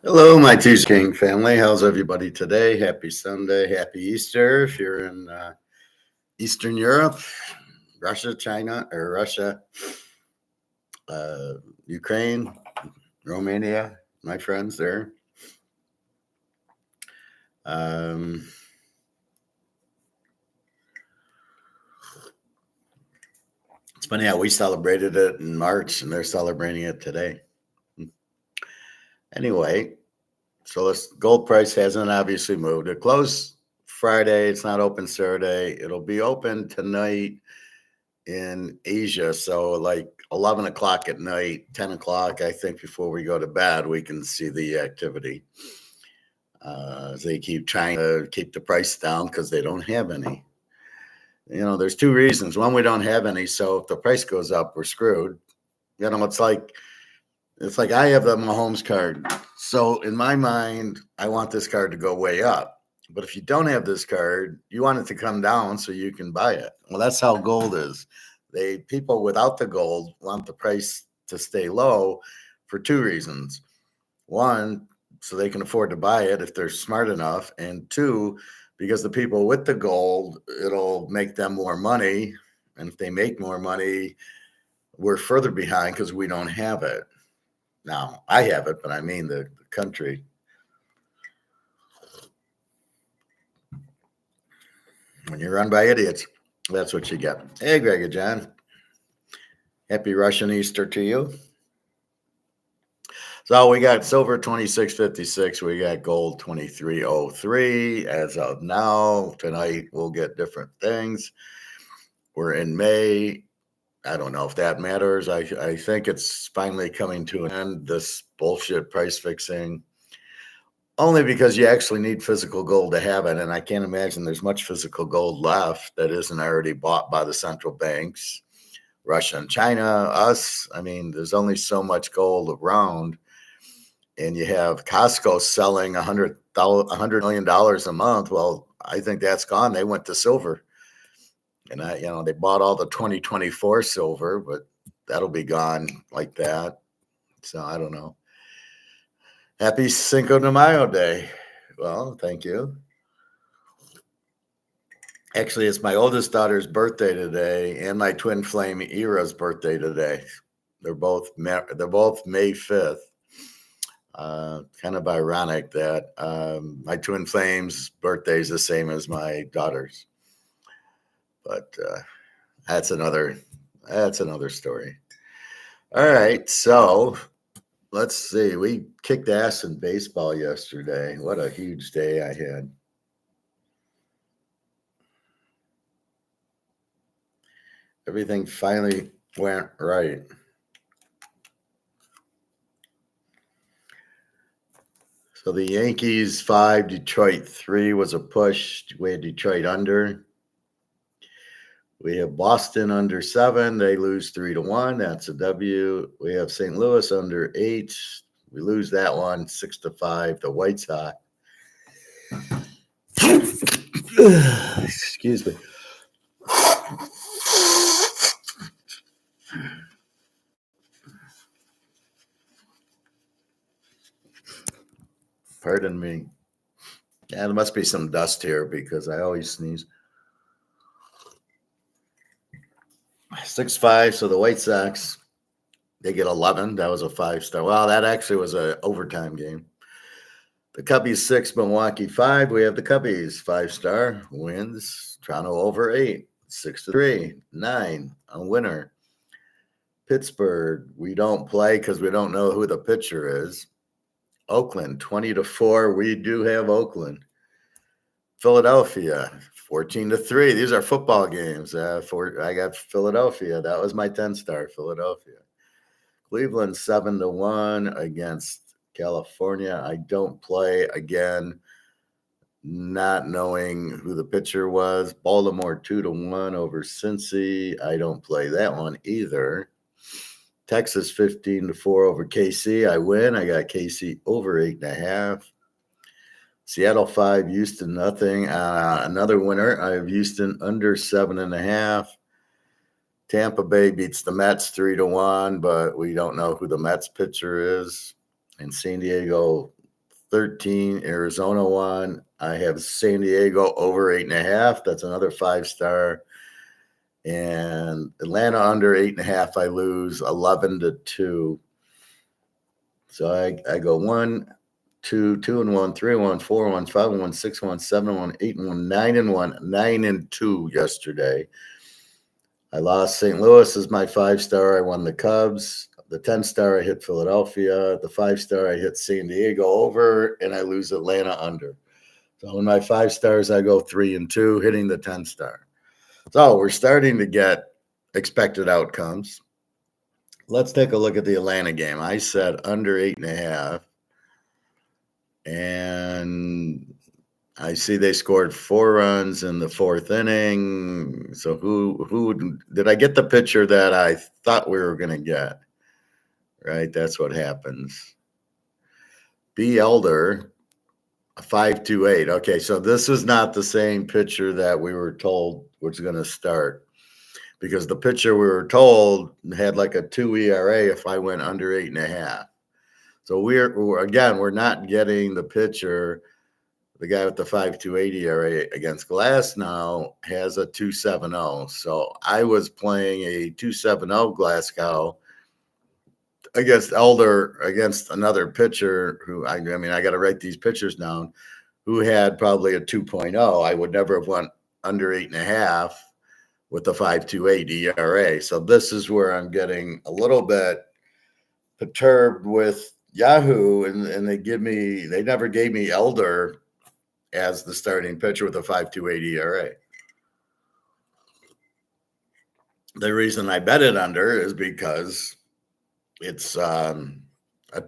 Hello, my Teaserking family. How's everybody today? Happy Sunday. Happy Easter. If you're in Eastern Europe, Russia, China, or Russia, uh, Ukraine, Romania, my friends there. Um, it's funny how we celebrated it in March and they're celebrating it today. Anyway, so this gold price hasn't obviously moved. It closed Friday. It's not open Saturday. It'll be open tonight in Asia. So like 11 o'clock at night, 10 o'clock, I think before we go to bed, we can see the activity. They keep trying to keep the price down because they don't have any. There's two reasons. One, we don't have any. So if the price goes up, we're screwed. It's like I have the Mahomes card. So in my mind, I want this card to go way up. But if you don't have this card, you want it to come down so you can buy it. Well, that's how gold is. People without the gold want the price to stay low for two reasons. One, so they can afford to buy it if they're smart enough. And two, because the people with the gold, it'll make them more money. And if they make more money, we're further behind because we don't have it. Now, I have it, but I mean the country. When you're run by idiots, that's what you get. Hey, Greg and John. Happy Russian Easter to you. So we got silver 26.56. We got gold 23.03. As of now, tonight we'll get different things. We're in May. I don't know if that matters. I think it's finally coming to an end, this bullshit price fixing. Only because you actually need physical gold to have it. And I can't imagine there's much physical gold left that isn't already bought by the central banks. Russia and China, us. I mean, there's only so much gold around. And you have Costco selling $100 million a month. Well, I think that's gone. They went to silver. And they bought all the 2024 silver, but that'll be gone like that. So I don't know. Happy Cinco de Mayo Day. Well, thank you. Actually, it's my oldest daughter's birthday today, and my twin flame Ira's birthday today. They're both May 5th. Kind of ironic that my twin flame's birthday is the same as my daughter's, but that's another story. All right, so let's see. We kicked ass in baseball yesterday. What a huge day I had. Everything finally went right. So the Yankees 5, Detroit 3 was a push. We had Detroit under. We have Boston under 7. They lose 3-1. That's a W. We have St. Louis under 8. We lose that one 6-5. The White Sox. Excuse me. Pardon me. Yeah, there must be some dust here because I always sneeze. 6-5. So the White Sox, they get 11. That was a 5-star. Well, that actually was an overtime game. The Cubbies 6, Milwaukee 5. We have the Cubbies 5-star wins. Toronto over 8, 6-3, 9. A winner. Pittsburgh, we don't play because we don't know who the pitcher is. Oakland 20-4. We do have Oakland. Philadelphia 14-3. These are football games. I got Philadelphia. That was my 10-star. Philadelphia. Cleveland 7-1 against California. I don't play again, not knowing who the pitcher was. Baltimore 2-1 over Cincy. I don't play that one either. Texas 15-4 over KC. I win. I got KC over 8.5. Seattle 5, Houston nothing. Another winner. I have Houston under 7.5. Tampa Bay beats the Mets 3-1, but we don't know who the Mets pitcher is. And San Diego 13. Arizona won. I have San Diego over 8.5. That's another 5-star. And Atlanta under 8.5. I lose 11-2. So I go 1, 2, 2-1, 3-1, 4-1, 5-1, 6-1, 7-1, 8-1, 9-1, 9-2 yesterday. I lost St. Louis as my 5-star. I won the Cubs. The 10-star, I hit Philadelphia. The 5-star, I hit San Diego over, and I lose Atlanta under. So in my 5 stars, I go 3-2, hitting the 10-star. So we're starting to get expected outcomes. Let's take a look at the Atlanta game. I said under 8.5, and I see they scored 4 runs in the 4th inning. So who did I get the pitcher that I thought we were going to get? Right, that's what happens. B. Elder, a 5.28. Okay, so this is not the same pitcher that we were told was going to start, because the pitcher we were told had like a 2 ERA if I went under 8.5. So we're not getting the pitcher. The guy with the 5.28 ERA against Glass now has a 2.70. So I was playing a 2.70 Glasgow against Elder, against another pitcher who I got to write these pitchers down, who had probably a 2.0. I would never have went under 8.5 with a 5.28 ERA. So this is where I'm getting a little bit perturbed with Yahoo, and they never gave me Elder as the starting pitcher with a 5.28 ERA. The reason I bet it under is because it's a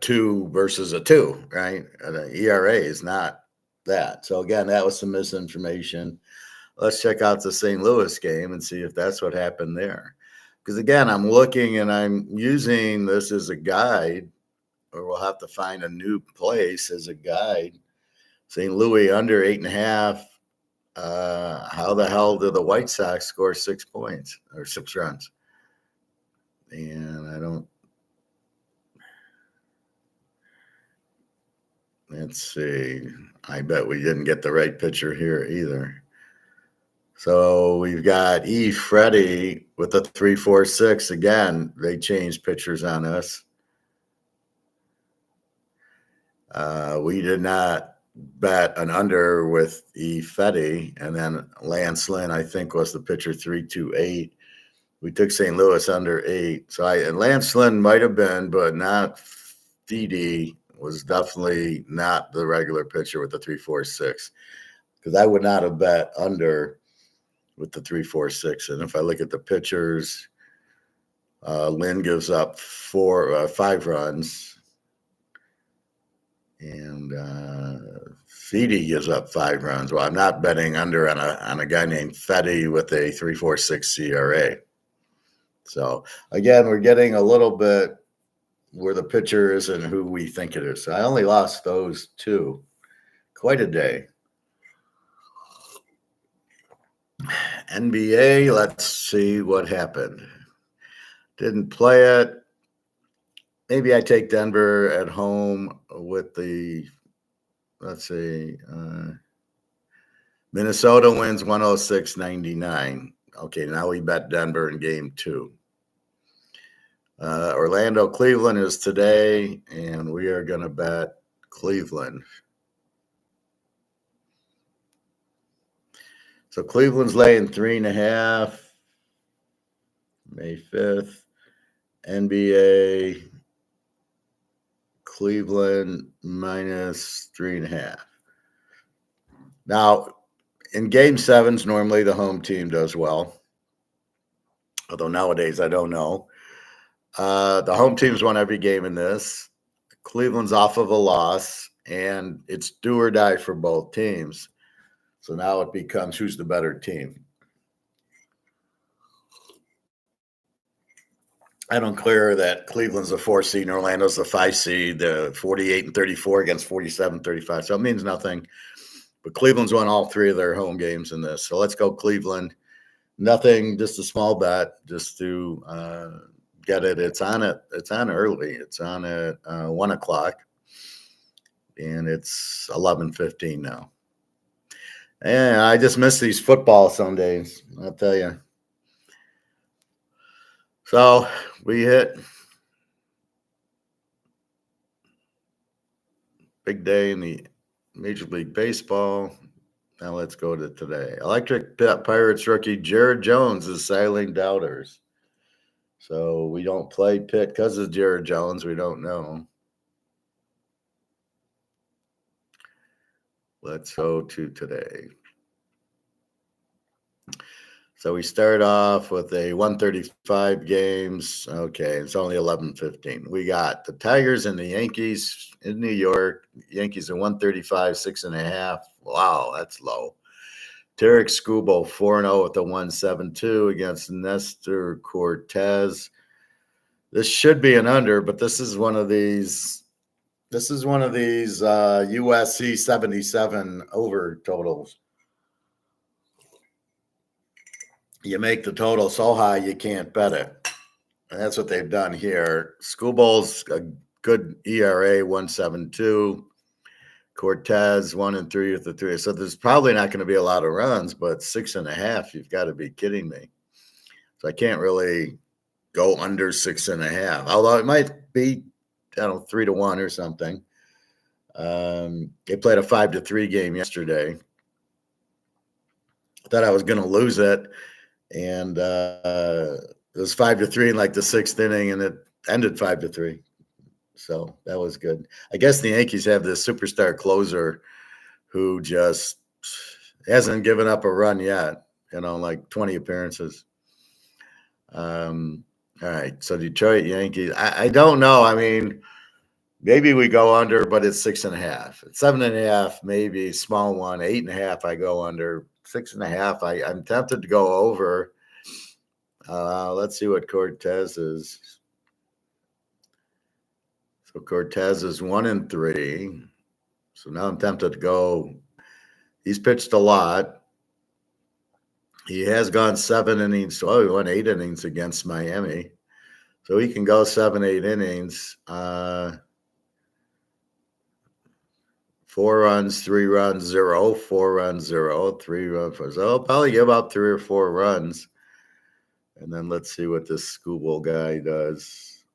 2 versus a 2, right? The ERA is not that. So again, that was some misinformation. Let's check out the St. Louis game and see if that's what happened there. Because again, I'm looking and I'm using this as a guide, or we'll have to find a new place as a guide. St. Louis under 8.5. How the hell did the White Sox score 6 points or 6 runs? And I don't. Let's see. I bet we didn't get the right pitcher here either. So we've got Freddie with a 3.46. Again, they changed pitchers on us. We did not bet an under with Fetty, and then Lance Lynn, I think, was the pitcher 3.28. We took St. Louis under 8. So and Lance Lynn might have been, but not Fede. Was definitely not the regular pitcher with the 3.46, because I would not have bet under with the 3.46. And if I look at the pitchers, Lynn gives up 5 runs, and Fede gives up 5 runs. Well, I'm not betting under on a guy named Fetty with a 3.46 ERA. So again, we're getting a little bit where the pitcher is and who we think it is. So I only lost those 2. Quite a day. NBA, let's see what happened. Didn't play it. Maybe I take Denver at home with the, let's see, Minnesota wins 106-99. Okay, now we bet Denver in game 2. Orlando, Cleveland is today, and we are going to bet Cleveland. So Cleveland's laying 3.5. May 5th. NBA, Cleveland minus 3.5. Now, in game 7s, normally the home team does well. Although nowadays, I don't know. The home team's won every game in this. Cleveland's off of a loss, and it's do or die for both teams. So now it becomes who's the better team. I don't clear that Cleveland's the 4 seed and Orlando's the 5 seed, the 48-34 against 47-35. So it means nothing. But Cleveland's won all 3 of their home games in this. So let's go Cleveland. Nothing, just a small bet just to get it. It's on early. It's on at 1 o'clock. and it's 11:15 now. And I just miss these football Sundays, I'll tell you. So we hit big day in the Major League Baseball. Now let's go to today. Electric Pirates rookie Jared Jones is sailing doubters. So we don't play Pitt because of Jared Jones. We don't know. Let's go to today. So we start off with a 135 games. Okay, it's only 11:15. We got the Tigers and the Yankees in New York. Yankees are 135, 6.5. Wow, that's low. Tarek Skubal 4-0 with the 172 against Nestor Cortez. This should be an under, but this is one of these. This is one of these USC 77 over totals. You make the total so high you can't bet it. And that's what they've done here. Schoolball's a good ERA, 1.72. Cortez 1-3 with the 3. So there's probably not going to be a lot of runs, but 6.5, you've got to be kidding me. So I can't really go under 6.5. Although it might be, 3-1 or something. They played a 5-3 game yesterday. I thought I was going to lose it. And it was 5-3 in like the sixth inning, and it ended 5-3. So that was good. I guess the Yankees have this superstar closer who just hasn't given up a run yet, like 20 appearances. All right. So Detroit Yankees, I don't know. I mean, maybe we go under, but it's 6.5. It's 7.5, maybe small one. 8.5, I go under. 6.5, I'm tempted to go over. Let's see what Cortez is. So Cortez is 1-3. So now I'm tempted to go. He's pitched a lot. He has gone 7 innings. Oh, he won 8 innings against Miami. So he can go 7, 8 innings. 4 runs, 3 runs, 0. 4 runs, 0. 3 runs. So I'll probably give up 3 or 4 runs. And then let's see what this Skubal guy does.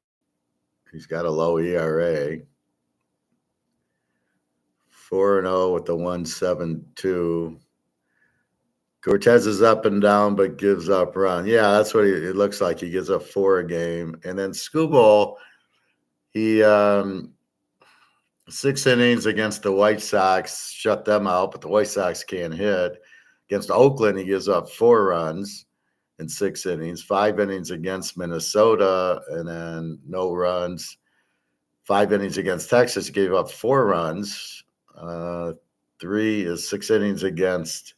He's got a low ERA. 4-0 with the 1.72. Cortez is up and down, but gives up run. Yeah, that's what it looks like. He gives up 4 a game. And then Skubal, he 6 innings against the White Sox, shut them out, but the White Sox can't hit. Against Oakland, he gives up 4 runs in 6 innings. 5 innings against Minnesota, and then no runs. 5 innings against Texas, he gave up 4 runs. 6 innings against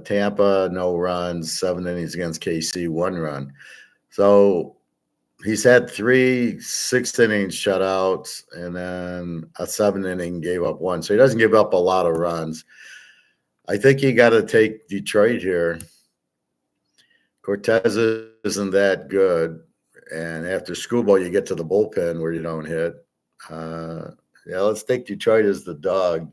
Tampa, no runs. 7 innings against KC, 1 run. So he's had 3 6-inning shutouts, and then a 7-inning gave up 1. So he doesn't give up a lot of runs. I think you got to take Detroit here. Cortez isn't that good. And after Skubal, you get to the bullpen where you don't hit. Let's take Detroit as the dog.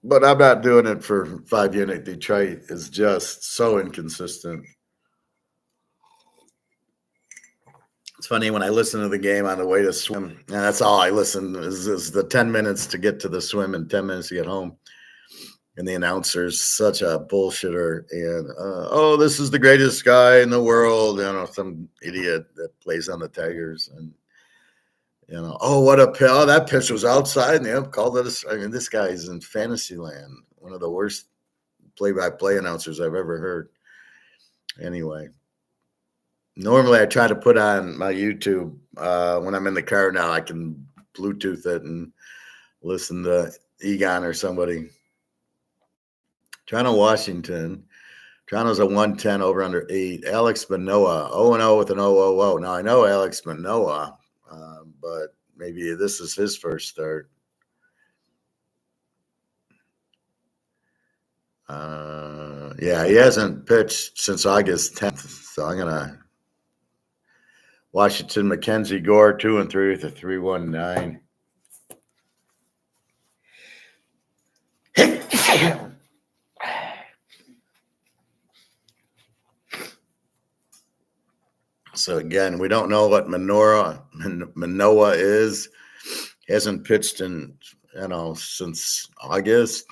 But I'm not doing it for 5-unit. Detroit is just so inconsistent. It's funny when I listen to the game on the way to swim, and that's all I listen is the 10 minutes to get to the swim and 10 minutes to get home. And the announcer's such a bullshitter. And, this is the greatest guy in the world. Some idiot that plays on the Tigers. And, what a pitch. Oh, that pitch was outside. And called it this guy's in fantasy land. One of the worst play-by-play announcers I've ever heard. Anyway. Normally I try to put on my YouTube. When I'm in the car now, I can Bluetooth it and listen to Egon or somebody. Toronto, Washington. Toronto's a 110 over under 8. Alex Manoah, 0-0 with an 0-0-0. Now, I know Alex Manoah, but maybe this is his first start. He hasn't pitched since August 10th, so I'm going to Washington, Mackenzie Gore, 2-3 with a 3.19. So again, we don't know what Manoah is. He hasn't pitched in, since August.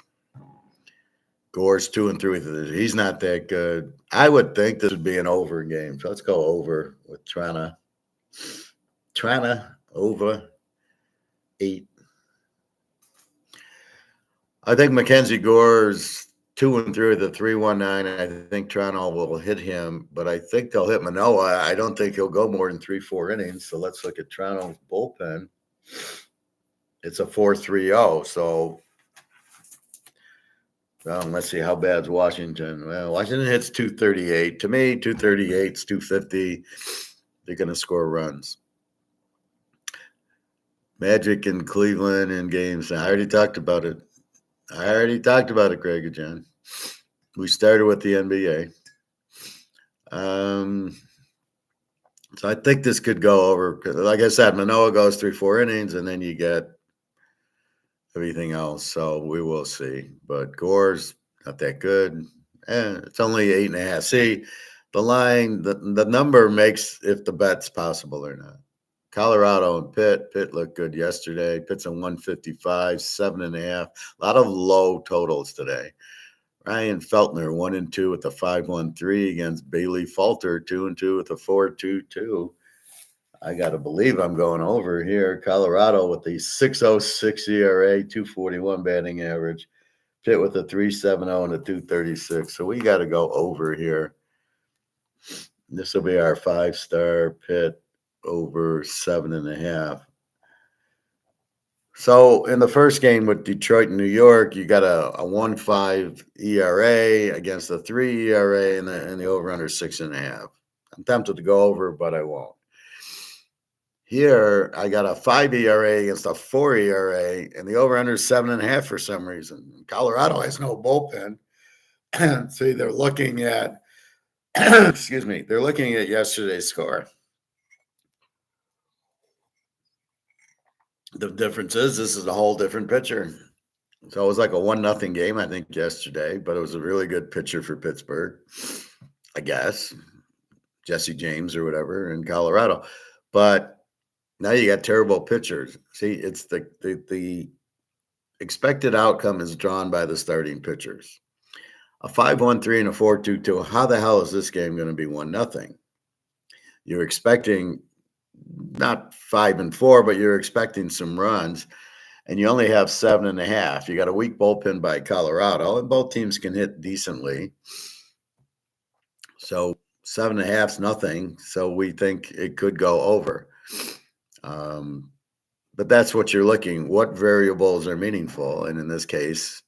Gore's 2-3 with it. He's not that good. I would think this would be an over game. So let's go over with Trana over 8. I think Mackenzie Gore's 2-3 with a 3.19. I think Toronto will hit him, but I think they'll hit Manoah. I don't think he'll go more than 3-4 innings. So let's look at Toronto's bullpen. It's a 4.30. So let's see, how bad's Washington? Well, Washington hits 238. To me, 238 is 250. They're going to score runs. Magic in Cleveland in games. I already talked about it. Greg and John. We started with the NBA. So I think this could go over. Like I said, Manoah goes 3-4 innings, and then you get everything else. So we will see. But Gore's not that good. It's only 8.5. See, the line, the number makes if the bet's possible or not. Colorado and Pitt. Pitt looked good yesterday. Pitt's a 155, 7.5. A lot of low totals today. Ryan Feltner, 1-2 with a 5.13 against Bailey Falter, 2-2 with a 4.22. I got to believe I'm going over here. Colorado with the 6.06 ERA, 2.41 batting average. Pitt with a 3.70 and a 2.36. So we got to go over here. This will be our 5-star. Pitt over 7.5. So in the first game with Detroit and New York, you got a 1.5 ERA against a 3 ERA, and the over-under 6.5. I'm tempted to go over, but I won't. Here, I got a 5 ERA against a 4 ERA, and the over-under is 7.5 for some reason. Colorado has no bullpen. See, they're looking at, excuse me, they're looking at yesterday's score. The difference is this is a whole different pitcher. So it was like a 1-0 game, I think, yesterday, but it was a really good pitcher for Pittsburgh, I guess. Jesse James or whatever in Colorado. But now you got terrible pitchers. See, it's the expected outcome is drawn by the starting pitchers. A 5.13 and a 4.22. How the hell is this game going to be 1-0? You're expecting not 5-4, but you're expecting some runs, and you only have 7.5. You got a weak bullpen by Colorado, and both teams can hit decently. So 7.5 is nothing. So we think it could go over. But that's what you're looking. What variables are meaningful? And in this case,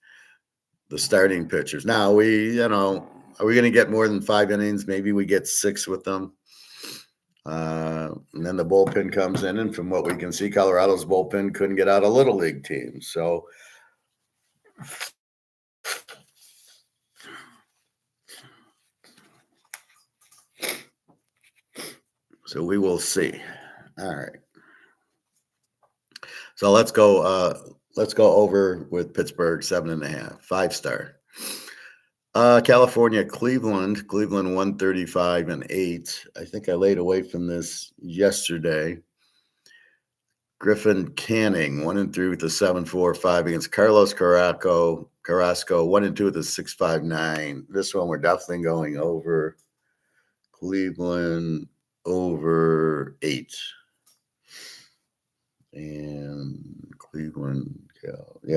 the starting pitchers. Now are we going to get more than 5 innings? Maybe we get 6 with them. And then the bullpen comes in, and from what we can see, Colorado's bullpen couldn't get out of Little League teams. So we will see. All right. So let's go over with Pittsburgh 7.5, 5-star. California, Cleveland 135 and 8. I think I laid away from this yesterday. Griffin Canning 1-3 with a 7.45 against Carlos Carrasco 1-2 with a 6.59. This one we're definitely going over. Cleveland over 8. And Cleveland,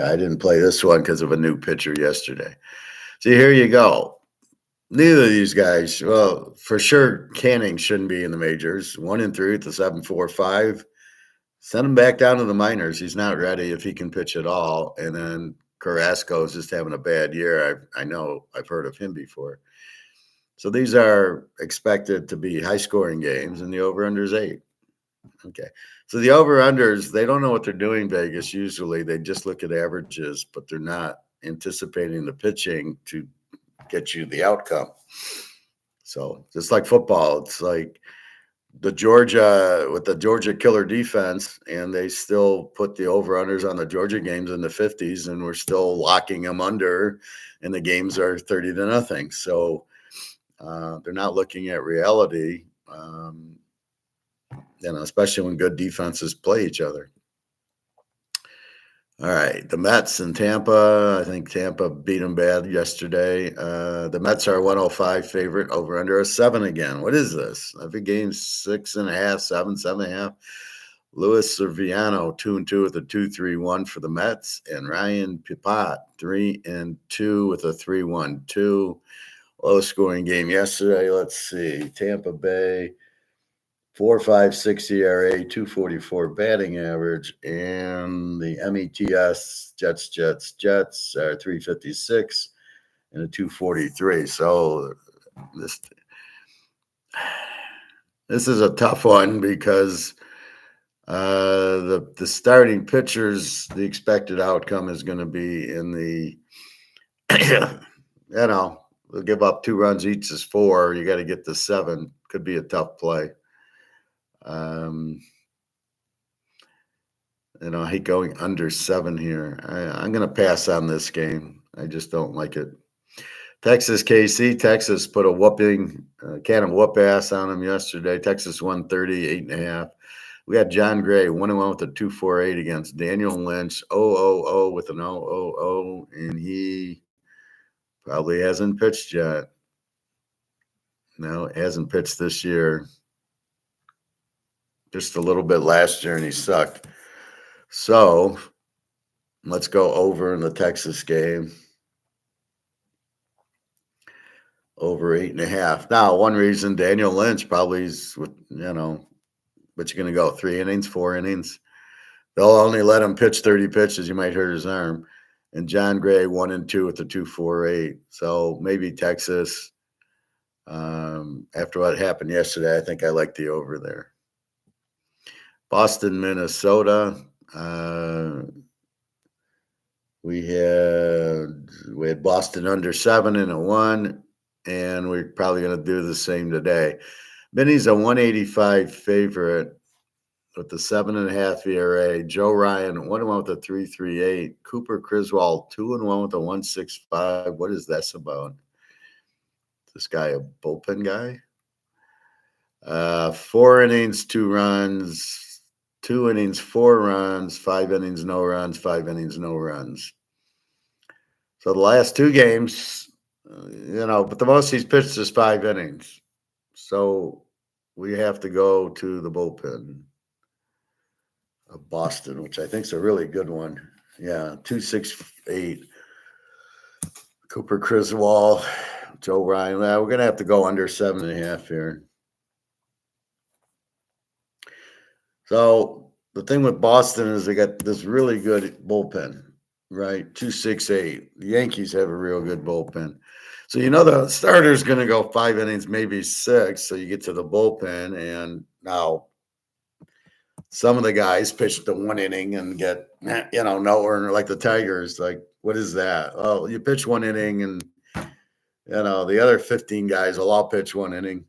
I didn't play this one because of a new pitcher yesterday. See, here you go. Neither of these guys, well, for sure, Canning shouldn't be in the majors. 1-3 with the 7.45. Send him back down to the minors. He's not ready if he can pitch at all. And then Carrasco is just having a bad year. I know I've heard of him before. So these are expected to be high-scoring games, and the over-under is 8. Okay. So the over-unders, they don't know what they're doing, Vegas. Usually they just look at averages, but they're not anticipating the pitching to get you the outcome. So just like football, it's like the Georgia with the Georgia killer defense, and they still put the over-unders on the Georgia games in the 50s, and we're still locking them under, and the games are 30-0. So they're not looking at reality, especially when good defenses play each other. All right, the Mets and Tampa. I think Tampa beat them bad yesterday. The Mets are 105 favorite, over under a 7 again. What is this? Every game 6.5, 7, 7.5. Luis Cerviano 2-2 with a 2.31 for the Mets, and Ryan Pipat 3-2 with a 3.12. Low scoring game yesterday. Let's see, Tampa Bay 4.56 ERA, 2.44 batting average, and the METS Jets are 3.56 and a 2.43. So this is a tough one because the starting pitchers, the expected outcome is going to be in the they'll give up 2 runs each is 4. You got to get to 7. Could be a tough play. I hate going under 7 here. I'm going to pass on this game. I just don't like it. Texas KC. Texas put a whooping, can of whoop ass on them yesterday. Texas won 38.5. We had John Gray 1-1 with a 2.48 against Daniel Lynch 0-0 with an 0-0, and he probably hasn't pitched yet. No, hasn't pitched this year. Just a little bit last year, and he sucked. So let's go over in the Texas game. Over 8.5. Now, one reason Daniel Lynch probably is, but you're going to go 3 innings, 4 innings. They'll only let him pitch 30 pitches. You might hurt his arm. And John Gray 1-2 with the 2.48. So maybe Texas. After what happened yesterday, I think I like the over there. Boston, Minnesota. We had Boston under 7 and a 1, and we're probably going to do the same today. Minnie's a 185 favorite with the 7.5 ERA. Joe Ryan 1-1 with a 3.38. Cooper Criswell 2-1 with a 1.65. What is this about? This guy a bullpen guy? 4 innings, 2 runs. 2 innings, 4 runs, 5 innings, no runs, 5 innings, no runs. So the last 2 games, but the most he's pitched is 5 innings. So we have to go to the bullpen of Boston, which I think is a really good one. Yeah, 2.68. Cooper Criswell, Joe Ryan. We're going to have to go under 7.5 here. So the thing with Boston is they got this really good bullpen, right? 2.68. The Yankees have a real good bullpen. So the starter's going to go 5 innings, maybe 6. So you get to the bullpen, and now some of the guys pitch the 1 inning and get, nowhere, like the Tigers. Like, what is that? Oh, you pitch 1 inning, and, the other 15 guys will all pitch 1 inning.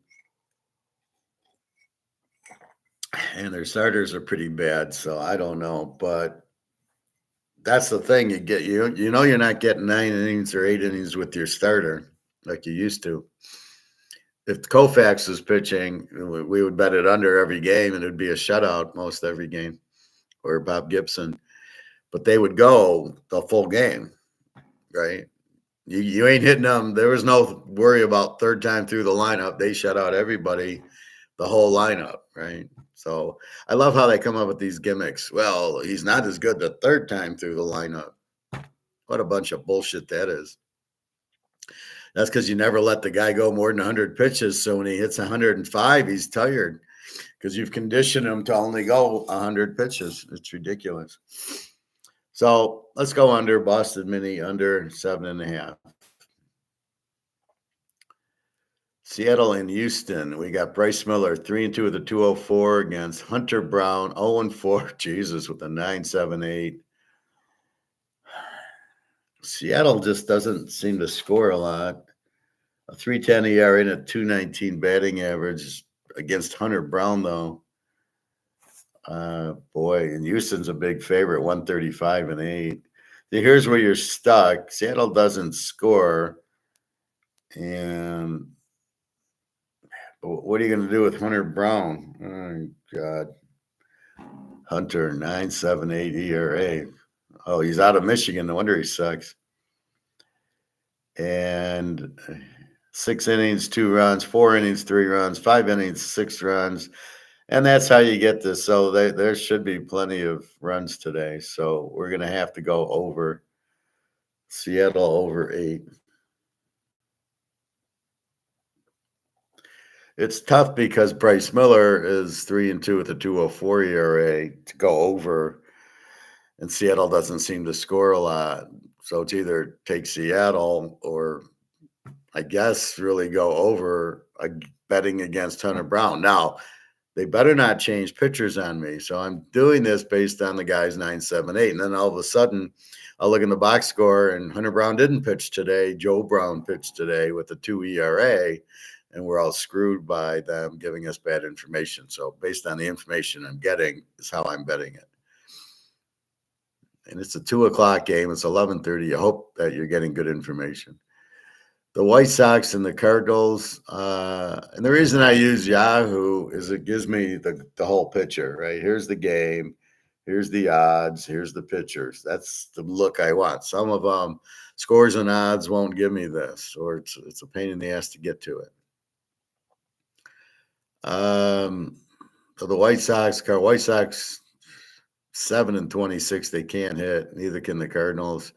And their starters are pretty bad, so I don't know. But that's the thing. You get you're not getting 9 innings or 8 innings with your starter like you used to. If Koufax was pitching, we would bet it under every game, and it would be a shutout most every game, or Bob Gibson. But they would go the full game, right? You ain't hitting them. There was no worry about third time through the lineup. They shut out everybody, the whole lineup, right? So I love how they come up with these gimmicks. Well, he's not as good the third time through the lineup. What a bunch of bullshit that is. That's because you never let the guy go more than 100 pitches. So when he hits 105, he's tired because you've conditioned him to only go 100 pitches. It's ridiculous. So let's go under. Boston Mini under 7.5. Seattle and Houston. We got Bryce Miller 3-2 with a 2.04 against Hunter Brown 0-4. Jesus, with a 9.78. Seattle just doesn't seem to score a lot. A 3.10 ERA and a 2.19 batting average. against Hunter Brown, though. Boy, and Houston's a big favorite, 135-8. Here's where you're stuck. Seattle doesn't score. And what are you going to do with Hunter Brown? Oh, God. Hunter, 9.78 ERA. Oh, he's out of Michigan. No wonder he sucks. And 6 innings, 2 runs, 4 innings, 3 runs, 5 innings, 6 runs. And that's how you get this. So there should be plenty of runs today. So we're going to have to go over. Seattle over 8. It's tough because Bryce Miller is 3-2 with a 2.04 ERA to go over, and Seattle doesn't seem to score a lot. So it's either take Seattle or, I guess, really go over betting against Hunter Brown. Now, they better not change pitchers on me. So I'm doing this based on the guy's 9.78. And then all of a sudden, I'll look in the box score, and Hunter Brown didn't pitch today. Joe Brown pitched today with a 2 ERA, and we're all screwed by them giving us bad information. So based on the information I'm getting is how I'm betting it. And it's a 2 o'clock game. It's 11:30. I hope that you're getting good information. The White Sox and the Cardinals. And the reason I use Yahoo is it gives me the whole picture, right? Here's the game. Here's the odds. Here's the pitchers. That's the look I want. Some of them, scores and odds won't give me this, or it's a pain in the ass to get to it. So the White Sox 7-26. They can't hit. Neither can the Cardinals.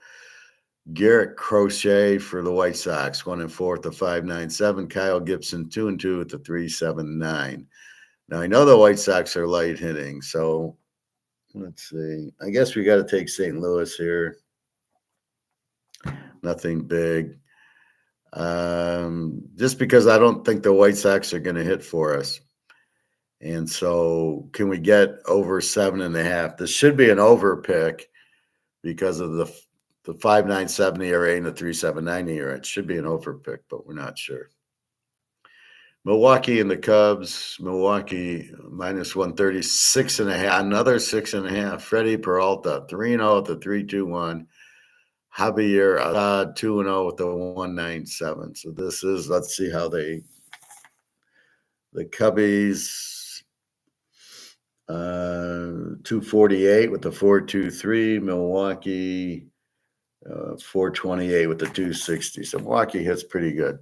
Garrett Crochet for the White Sox, 1-4 with a 5.97. Kyle Gibson, 2-2 with a 3.79. Now I know the White Sox are light hitting, so let's see. I guess we got to take St. Louis here. Nothing big. Just because I don't think the White Sox are going to hit for us. And so can we get over 7.5? This should be an over pick because of the 5.97 ERA and the 3.79 ERA. It should be an over pick, but we're not sure. Milwaukee and the Cubs. Milwaukee minus 136.5. Another 6.5. Freddie Peralta, 3-0 with the 3.21. Javier Assad, 2-0 with the 1.97. So this is, let's see how the Cubbies, 248 with the 4.23. Milwaukee, 428 with the 260. So Milwaukee hits pretty good.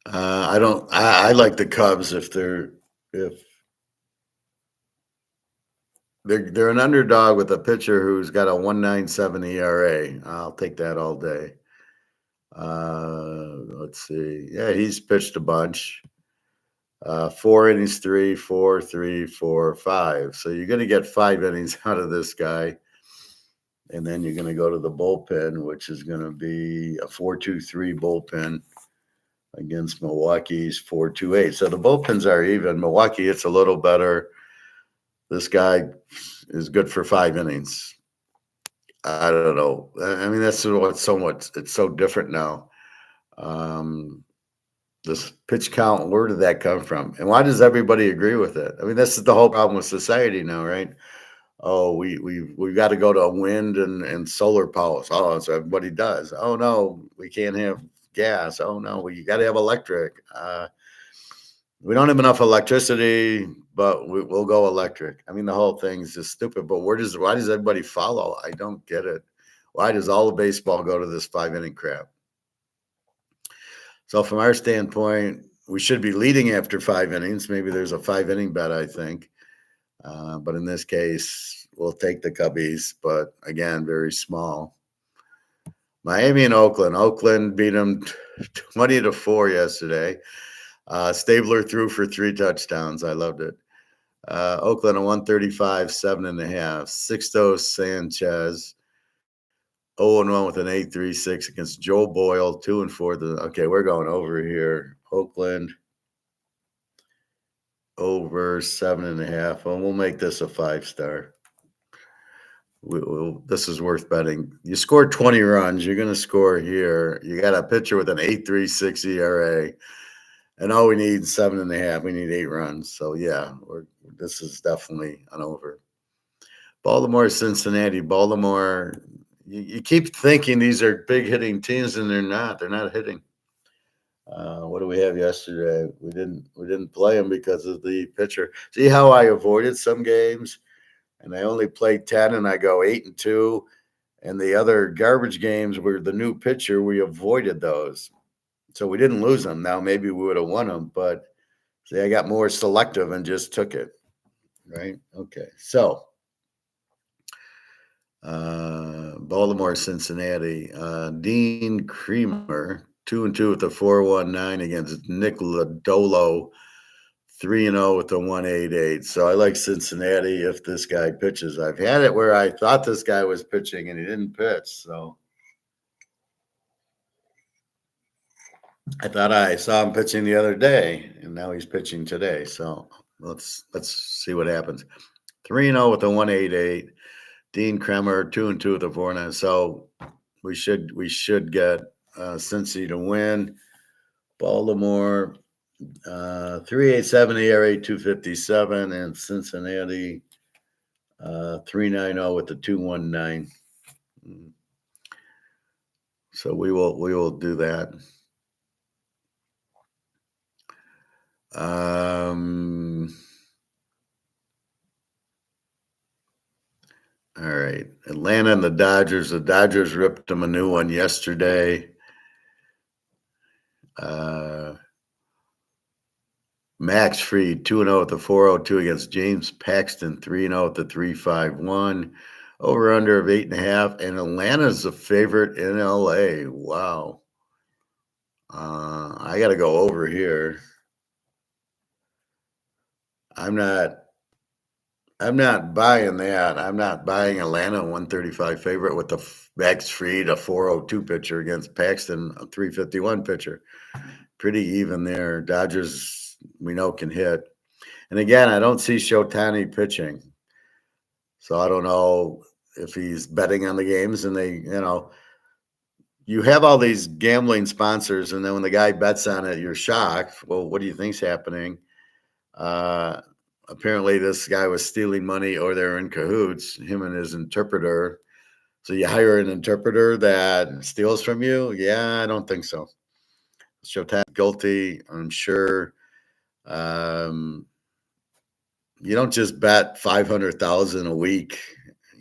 I like the Cubs if they're an underdog with a pitcher who's got a 1.97 ERA. I'll take that all day. Let's see. Yeah, he's pitched a bunch. 4 innings, 3, 4, 3, 4, 5. So you're going to get 5 innings out of this guy. And then you're going to go to the bullpen, which is going to be a 4.23 bullpen against Milwaukee's 4.28. So the bullpens are even. Milwaukee hits a little better. This guy is good for 5 innings. I don't know. I mean, that's what's so much. It's so different now. This pitch count, where did that come from? And why does everybody agree with it? I mean, this is the whole problem with society now, right? Oh, we've got to go to wind and solar power. Oh, so everybody does. Oh no, we can't have gas. Oh no, you got to have electric. We don't have enough electricity, but we'll go electric. I mean, the whole thing's just stupid. But why does everybody follow? I don't get it. Why does all the baseball go to this 5-inning crap? So from our standpoint, we should be leading after 5 innings. Maybe there's a 5-inning bet, I think. But in this case, we'll take the Cubbies, but again, very small. Miami and Oakland. Oakland beat them 20-4 yesterday. Stabler threw for 3 touchdowns. I loved it. Oakland, a 135, 7.5. Sixto Sanchez, 0-1 with an 8.36 against Joe Boyle, 2-4. Okay, we're going over here. Oakland over 7.5. And we'll make this a 5-star. This is worth betting. You scored 20 runs. You're going to score here. You got a pitcher with an 8.36 ERA. And all we need 7.5. We need 8 runs. So yeah, this is definitely an over. Baltimore, Cincinnati, Baltimore. You keep thinking these are big hitting teams, and they're not. They're not hitting. What do we have yesterday? We didn't play them because of the pitcher. See how I avoided some games, and I only played 10, and I go 8-2. And the other garbage games were the new pitcher. We avoided those, so we didn't lose them. Now maybe we would have won them, but see, I got more selective and just took it. Right? Okay, so. Baltimore, Cincinnati. Dean Creamer, 2-2 with the 4.19 against Nick Lodolo, 3-0 with the 1.88. So I like Cincinnati if this guy pitches. I've had it where I thought this guy was pitching and he didn't pitch. So I thought I saw him pitching the other day, and now he's pitching today. So let's see what happens. 3-0 with the 1.88. Dean Kremer, 2-2 with the 4.9. So we should get Cincy to win. Baltimore, 3.87 ERA, 2.57, and Cincinnati, 3.90 with the 2.19. So we will do that. All right. Atlanta and the Dodgers. The Dodgers ripped them a new one yesterday. Max Fried, 2-0 at the 4.02 against James Paxton, 3-0 at the 3.51. Over under of 8.5. And Atlanta's the favorite in LA. Wow. I got to go over here. I'm not buying that. I'm not buying Atlanta 135 favorite with the Max Fried, a 402 pitcher against Paxton, a 351 pitcher. Pretty even there. Dodgers, we know, can hit. And again, I don't see Shotani pitching. So I don't know if he's betting on the games, and you have all these gambling sponsors, and then when the guy bets on it, you're shocked. Well, what do you think's happening? Apparently this guy was stealing money, or they're in cahoots, him and his interpreter. So you hire an interpreter that steals from you? Yeah, I don't think so. Showtime's guilty, I'm sure. You don't just bet 500,000 a week,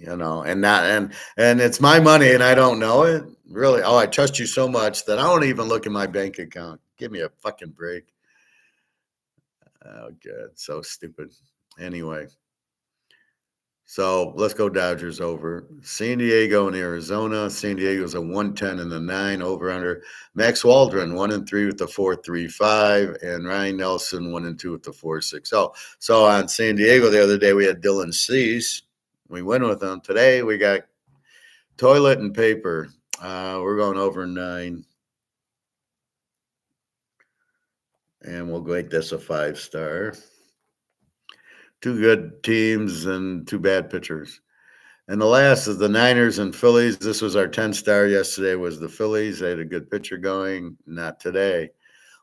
and it's my money and I don't know it. Really? Oh, I trust you so much that I don't even look at my bank account. Give me a fucking break. Oh, good. So stupid. Anyway. So let's go Dodgers over. San Diego and Arizona. San Diego's a 110 and the 9 over under. Max Waldron 1-3 with the 4.35, and Ryan Nelson 1-2 with the 4.60. So on San Diego the other day we had Dylan Cease. We went with them. Today we got toilet and paper. We're going over 9. And we'll make this a 5-star. 2 good teams and 2 bad pitchers. And the last is the Niners and Phillies. This was our 10-star yesterday, was the Phillies. They had a good pitcher going. Not today.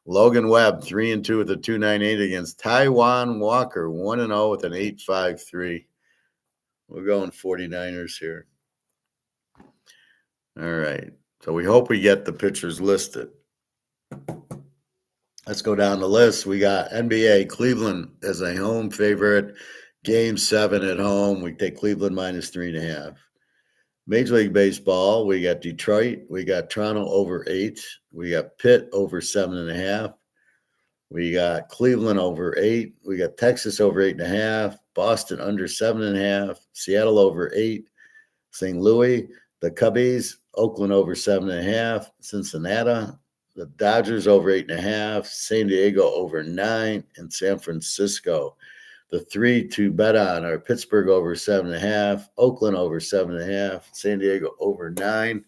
Logan Webb, 3-2 with a 2.98 against Taiwan Walker, 1-0 with an 8.53. We're going 49ers here. All right. So we hope we get the pitchers listed. Let's go down the list. We got NBA, Cleveland as a home favorite. Game 7 at home. We take Cleveland minus 3.5. Major League Baseball, we got Detroit. We got Toronto over 8. We got Pitt over 7.5. We got Cleveland over 8. We got Texas over 8.5. Boston under 7.5. Seattle over 8. St. Louis, the Cubbies, Oakland over 7.5. Cincinnati, the Dodgers over 8.5. San Diego over 9. And San Francisco. The 3 to bet on are Pittsburgh over 7.5, Oakland over 7.5, San Diego over 9.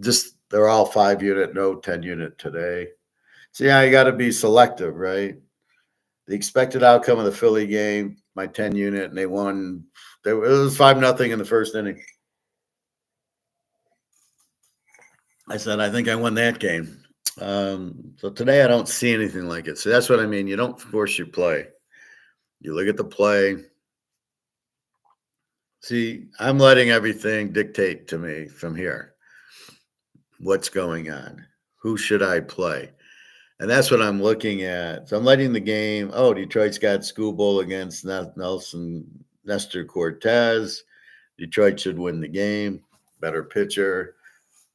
Just they're all 5-unit, no 10-unit today. So yeah, you got to be selective, right? The expected outcome of the Philly game, my 10-unit, and they won. It was 5-0 in the first inning. I said, I think I won that game. So today I don't see anything like it. So that's what I mean. You don't force your play. You look at the play. See, I'm letting everything dictate to me from here. What's going on? Who should I play? And that's what I'm looking at. So I'm letting the game. Oh, Detroit's got Skubal against Nelson Nestor Cortez. Detroit should win the game. Better pitcher,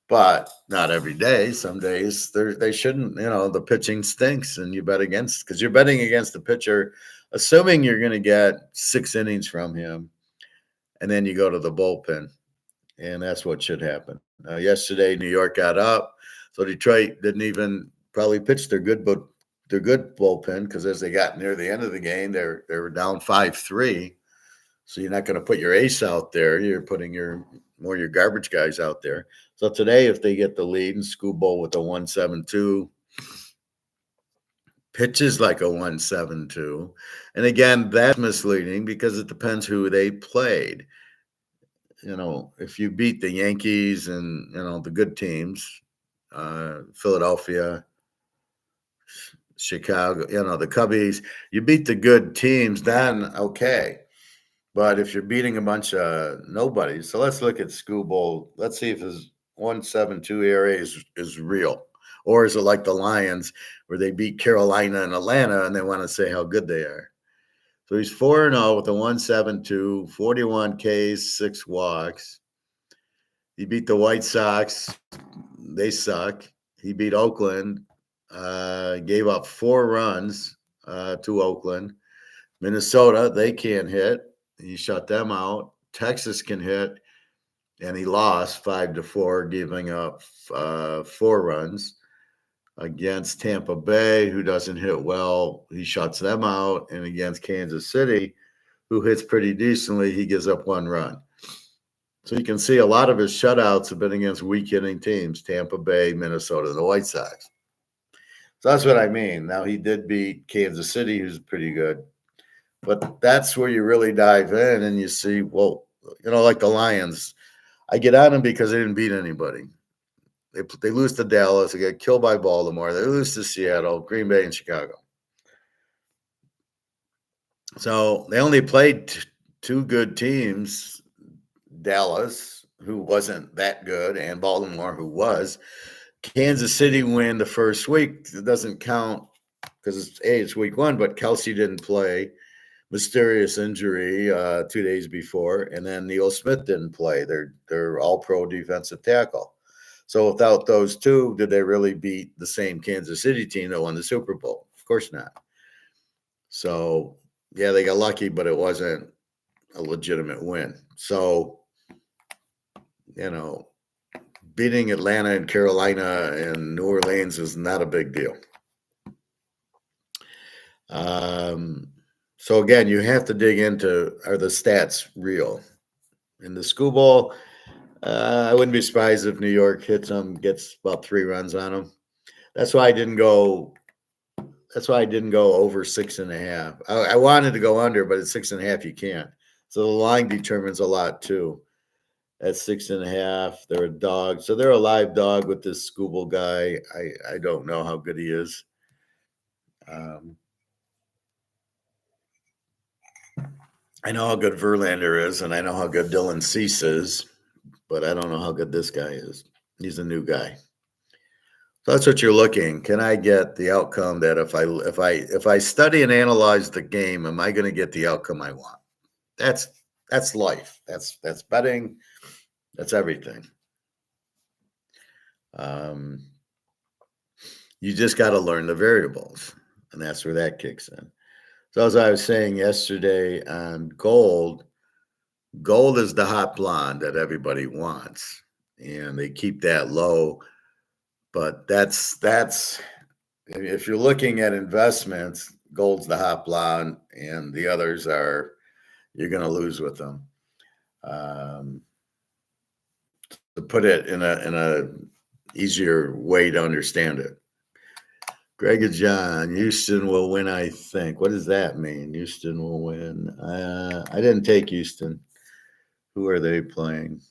but not every day. Some days they shouldn't. The pitching stinks, and you bet against because you're betting against the pitcher, assuming you're going to get 6 innings from him, and then you go to the bullpen, and that's what should happen. Yesterday, New York got up, so Detroit didn't even probably pitch their good bullpen because as they got near the end of the game, they were down 5-3. So you're not going to put your ace out there. You're putting your garbage guys out there. So today, if they get the lead and Skubal with a 1.72, pitches like a 1.72, and again, that's misleading because it depends who they played. If you beat the Yankees and the good teams, Philadelphia, Chicago, the Cubbies, you beat the good teams, then okay. But if you're beating a bunch of nobodies, so let's look at Skubal. Let's see if his 1.72 ERA is real. Or is it like the Lions where they beat Carolina and Atlanta and they want to say how good they are? So he's 4-0 with a 1.72, 41 Ks, 6 walks. He beat the White Sox. They suck. He beat Oakland, gave up 4 runs to Oakland. Minnesota, they can't hit. He shut them out. Texas can hit, and he lost 5-4, giving up 4 runs. Against Tampa Bay, who doesn't hit well, he shuts them out. And against Kansas City, who hits pretty decently, he gives up 1 run. So you can see a lot of his shutouts have been against weak hitting teams, Tampa Bay, Minnesota, and the White Sox. So that's what I mean. Now, he did beat Kansas City, who's pretty good. But that's where you really dive in and you see, well, like the Lions, I get on them because they didn't beat anybody. They lose to Dallas. They get killed by Baltimore. They lose to Seattle, Green Bay, and Chicago. So they only played 2 good teams, Dallas, who wasn't that good, and Baltimore, who was. Kansas City win the first week. It doesn't count because it's week 1, but Kelsey didn't play. Mysterious injury 2 days before, and then Neil Smith didn't play. They're all-pro defensive tackle. So without those 2, did they really beat the same Kansas City team that won the Super Bowl? Of course not. So, yeah, they got lucky, but it wasn't a legitimate win. So, beating Atlanta and Carolina and New Orleans is not a big deal. So again, you have to dig into, are the stats real? In the Skubal, I wouldn't be surprised if New York hits them, gets about 3 runs on them. That's why I didn't go over 6.5. I wanted to go under, but at 6.5 you can't. So the line determines a lot too. At 6.5, they're a dog. So they're a live dog with this Skubal guy. I don't know how good he is. I know how good Verlander is, and I know how good Dylan Cease is, but I don't know how good this guy is. He's a new guy. So that's what you're looking. Can I get the outcome that if I study and analyze the game, am I going to get the outcome I want? That's life. That's betting. That's everything. You just got to learn the variables, and that's where that kicks in. So as I was saying yesterday on gold is the hot blonde that everybody wants, and they keep that low. But that's if you're looking at investments, gold's the hot blonde, and the others you're going to lose with them. To put it in a easier way to understand it. Greg and John, Houston will win, I think. What does that mean? Houston will win. I didn't take Houston. Who are they playing?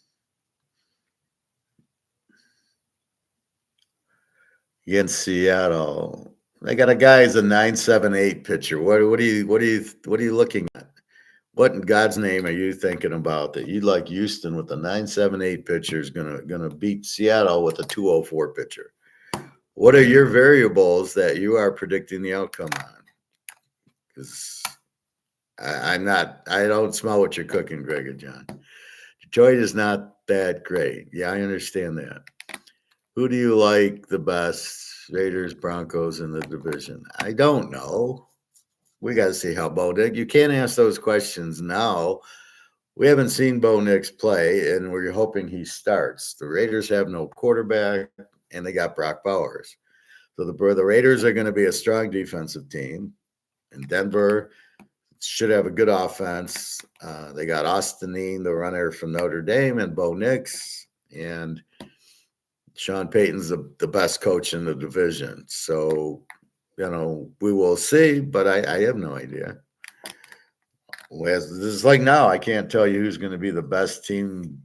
against Seattle. They got a guy as a 9.78 pitcher. What are you looking at? What in God's name are you thinking about that you'd like Houston with a 9.78 pitcher is gonna beat Seattle with a 2.04 pitcher? What are your variables that you are predicting the outcome on? Because I'm not. I don't smell what you're cooking, Greg and John. Detroit is not that great. Yeah, I understand that. Who do you like the best? Raiders, Broncos in the division? I don't know. We got to see how Bo Nix. You can't ask those questions now. We haven't seen Bo Nix play, and we're hoping he starts. The Raiders have no quarterback, and they got Brock Bowers. So the Raiders are going to be a strong defensive team, and Denver should have a good offense. They got Austin Dean, the runner from Notre Dame, and Bo Nix, and Sean Payton's the best coach in the division. So, we will see, but I have no idea. This is like now, I can't tell you who's going to be the best team,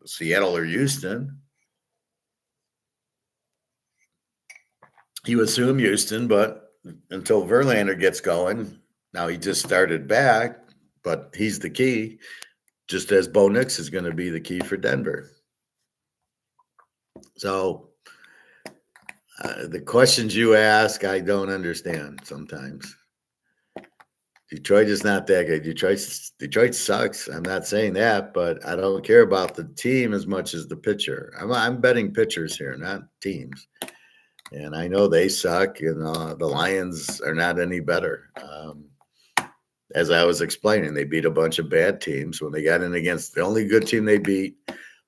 Seattle or Houston. You assume Houston, but until Verlander gets going, now he just started back, but he's the key, just as Bo Nix is going to be the key for Denver. So the questions you ask, I don't understand sometimes. Detroit is not that good. Detroit sucks. I'm not saying that, but I don't care about the team as much as the pitcher. I'm betting pitchers here, not teams. And I know they suck, and the Lions are not any better. As I was explaining, they beat a bunch of bad teams. When they got in against the only good team they beat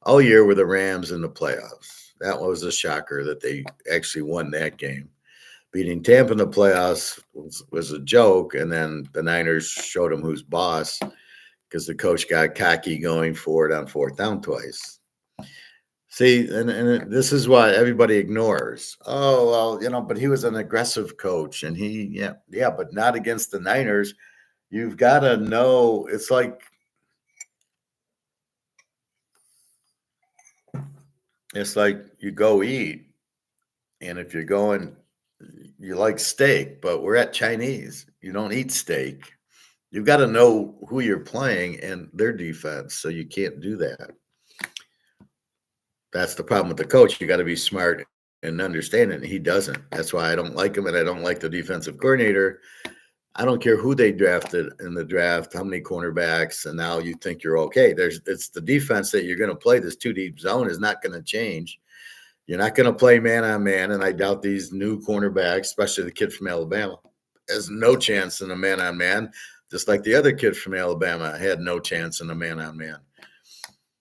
all year were the Rams in the playoffs. That was a shocker that they actually won that game. Beating Tampa in the playoffs was a joke, and then the Niners showed them who's boss because the coach got cocky going for it on fourth down twice. See, and this is why everybody ignores. Oh, well, but he was an aggressive coach, and but not against the Niners. You've got to know. It's like you go eat, and if you're going, you like steak, but we're at Chinese. You don't eat steak. You've got to know who you're playing and their defense, so you can't do that. That's the problem with the coach. You got to be smart and understand it. And he doesn't. That's why I don't like him, and I don't like the defensive coordinator. I don't care who they drafted in the draft, how many cornerbacks, and now you think you're okay. It's the defense that you're going to play. This 2-deep zone is not going to change. You're not going to play man-on-man, and I doubt these new cornerbacks, especially the kid from Alabama, has no chance in a man-on-man, just like the other kid from Alabama had no chance in a man-on-man.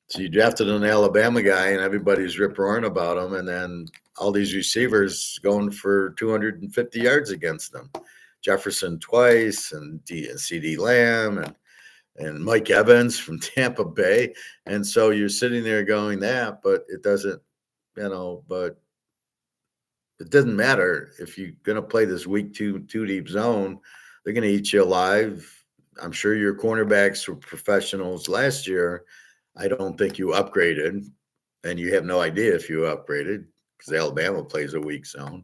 So you drafted an Alabama guy, and everybody's rip-roaring about him, and then all these receivers going for 250 yards against them. Jefferson twice, and C.D. Lamb, and Mike Evans from Tampa Bay. And so you're sitting there going that, but it doesn't, but it doesn't matter if you're going to play this week 2-deep zone. They're going to eat you alive. I'm sure your cornerbacks were professionals last year. I don't think you upgraded, and you have no idea if you upgraded because Alabama plays a weak zone.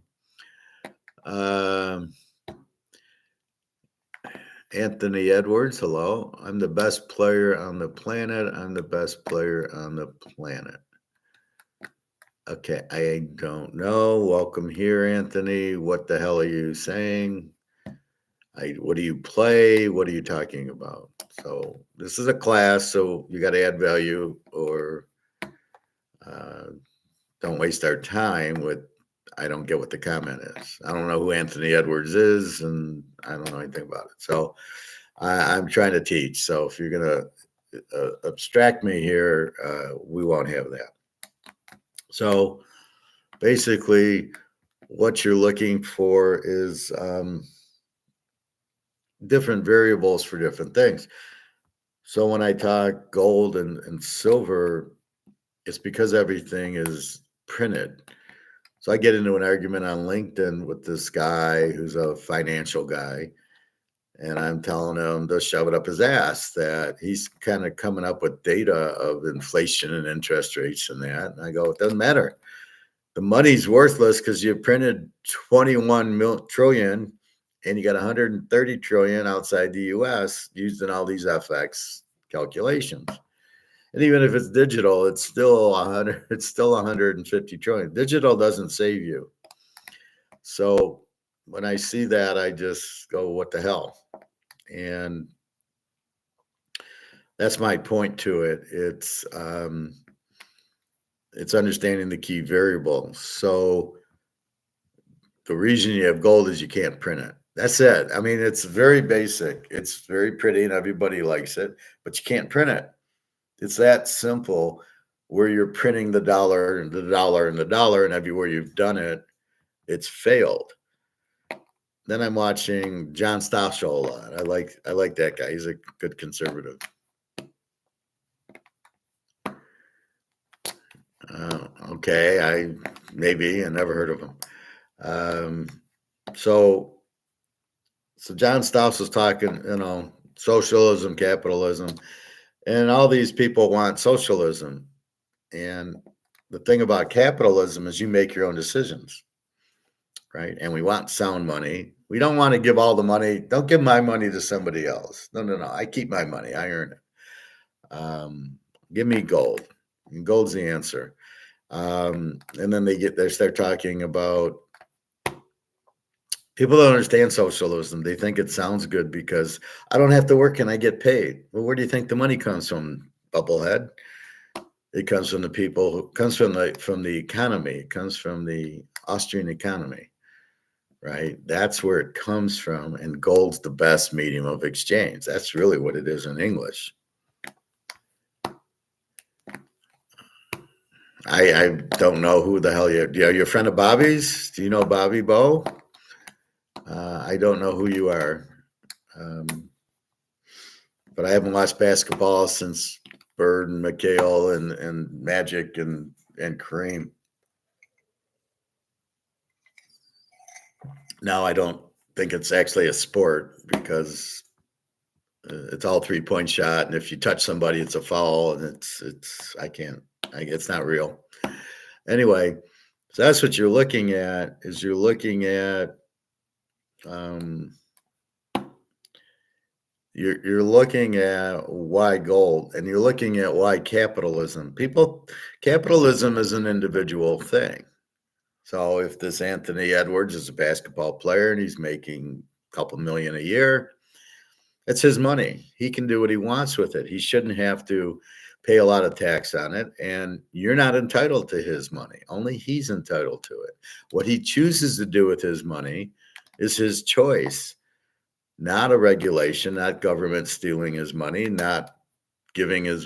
Anthony Edwards, hello. I'm the best player on the planet. I'm the best player on the planet. Okay, I don't know. Welcome here, Anthony. What the hell are you saying? What do you play? What are you talking about? So this is a class, so you got to add value or don't waste our time with, I don't get what the comment is. I don't know who Anthony Edwards is, and I don't know anything about it. So I'm trying to teach. So if you're going to abstract me here, we won't have that. So basically, what you're looking for is different variables for different things. So when I talk gold and silver, it's because everything is printed. So I get into an argument on LinkedIn with this guy who's a financial guy, and I'm telling him to shove it up his ass that he's kind of coming up with data of inflation and interest rates and that. And I go, it doesn't matter. The money's worthless because you printed 21 trillion and you got 130 trillion outside the US used in all these FX calculations. And even if it's digital, it's still 100, it's still 150 trillion. Digital doesn't save you. So when I see that, I just go, what the hell? And that's my point to it. It's understanding the key variable. So the reason you have gold is you can't print it. That's it. I mean, it's very basic. It's very pretty and everybody likes it, but you can't print it. It's that simple where you're printing the dollar and the dollar and the dollar, and everywhere you've done it, it's failed. Then I'm watching John Stossel a lot. I like that guy. He's a good conservative. Okay, I never heard of him. So John Stoss was talking, socialism, capitalism, and all these people want socialism. And the thing about capitalism is you make your own decisions, right? And we want sound money. We don't want to give all the money. Don't give my money to somebody else. No. I keep my money. I earn it. Give me gold. And gold's the answer. And then they start talking about, people don't understand socialism. They think it sounds good because I don't have to work and I get paid. Well, where do you think the money comes from, bubblehead? It comes from the people, comes from the economy. It comes from the Austrian economy, right? That's where it comes from. And gold's the best medium of exchange. That's really what it is in English. I don't know who the hell you're. Are you a friend of Bobby's? Do you know Bobby Bo? I don't know who you are. But I haven't watched basketball since Bird and McHale and Magic and Kareem. Now I don't think it's actually a sport because it's all 3-point shot, and if you touch somebody, it's a foul, and it's not real. Anyway, so that's what you're looking at. You're looking at why gold, and you're looking at why capitalism. Capitalism is an individual thing. So if this Anthony Edwards is a basketball player and he's making a couple million a year, it's his money. He can do what he wants with it. He shouldn't have to pay a lot of tax on it, and you're not entitled to his money. Only he's entitled to it. What he chooses to do with his money is his choice, not a regulation, not government stealing his money, not giving his,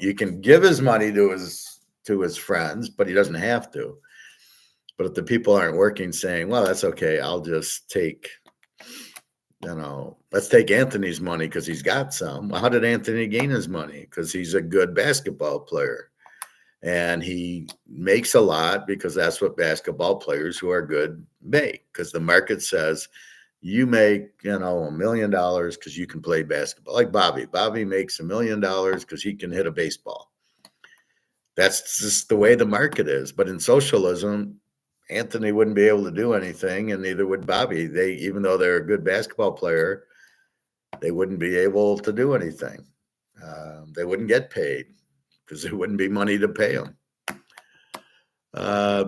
you can give his money to his friends, but he doesn't have to. But if the people aren't working, saying, well, that's okay, I'll just take, let's take Anthony's money because he's got some. Well, how did Anthony gain his money? Because he's a good basketball player. And he makes a lot because that's what basketball players who are good make. Because the market says you make, $1 million because you can play basketball. Like Bobby. Bobby makes $1 million because he can hit a baseball. That's just the way the market is. But in socialism, Anthony wouldn't be able to do anything, and neither would Bobby. Even though they're a good basketball player, they wouldn't be able to do anything. They wouldn't get paid because there wouldn't be money to pay them.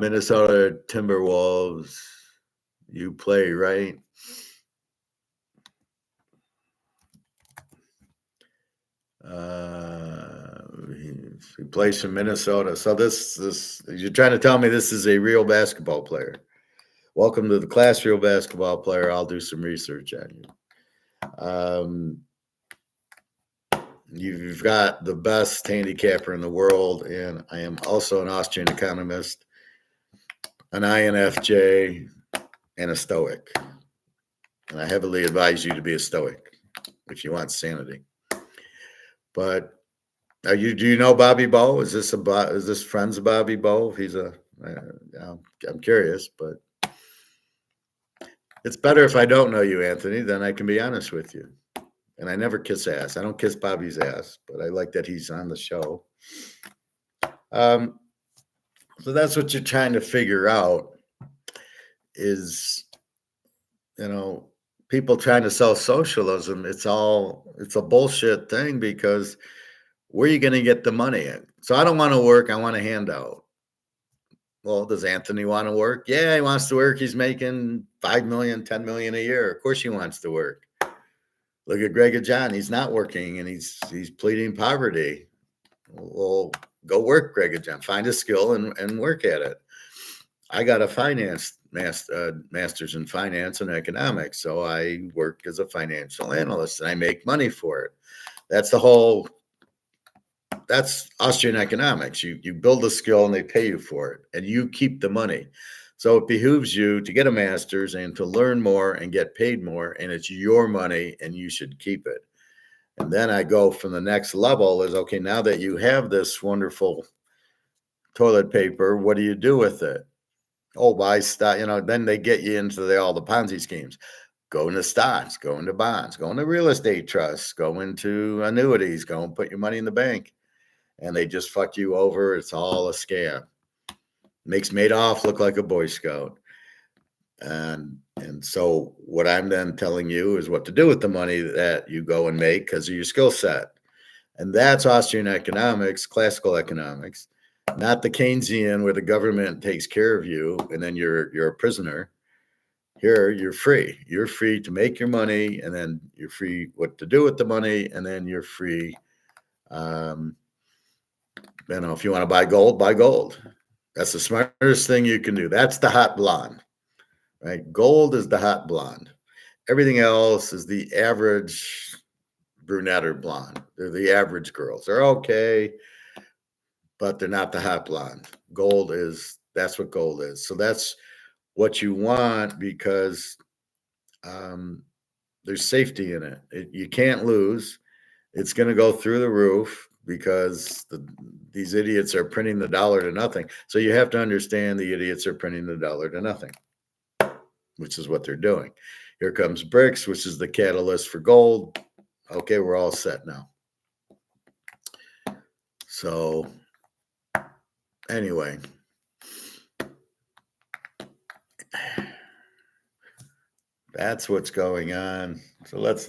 Minnesota Timberwolves, you play, right? He plays for Minnesota. So this you're trying to tell me this is a real basketball player. Welcome to the class, real basketball player. I'll do some research on you. You've got the best handicapper in the world, and I am also an Austrian economist, an INFJ, and a stoic. And I heavily advise you to be a stoic if you want sanity. But do you know Bobby Bo? Is this friends of Bobby Bo? He's I'm curious, but it's better if I don't know you, Anthony, then I can be honest with you. And I never kiss ass. I don't kiss Bobby's ass, but I like that he's on the show. So that's what you're trying to figure out is, you know, people trying to sell socialism. It's a bullshit thing because where are you going to get the money in? So I don't want to work. I want a handout. Well, does Anthony want to work? Yeah, he wants to work. He's making 5 million, 10 million a year. Of course he wants to work. Look at Greg and John. He's not working and he's pleading poverty. Well, go work, Greg and John. Find a skill and work at it. I got a master's in finance and economics. So I work as a financial analyst and I make money for it. That's Austrian economics. You build a skill and they pay you for it and you keep the money. So it behooves you to get a master's and to learn more and get paid more. And it's your money and you should keep it. And then I go from the next level is, okay, now that you have this wonderful toilet paper, what do you do with it? Oh, buy stock, then they get you into all the Ponzi schemes. Go into stocks, go into bonds, go into real estate trusts, go into annuities, go and put your money in the bank. And they just fuck you over. It's all a scam. Makes Madoff look like a Boy Scout. And so what I'm then telling you is what to do with the money that you go and make because of your skill set. And that's Austrian economics, classical economics, not the Keynesian where the government takes care of you and then you're a prisoner. Here, you're free. You're free to make your money, and then you're free what to do with the money, and then you're free. If you want to buy gold, buy gold. That's the smartest thing you can do. That's the hot blonde, right? Gold is the hot blonde. Everything else is the average brunette or blonde. They're the average girls. They're okay, but they're not the hot blonde. That's what gold is. So that's what you want because there's safety in it. You can't lose. It's going to go through the roof because these idiots are printing the dollar to nothing. So you have to understand the idiots are printing the dollar to nothing, which is what they're doing. Here comes BRICS, which is the catalyst for gold. Okay, we're all set now. So anyway, that's what's going on. So let's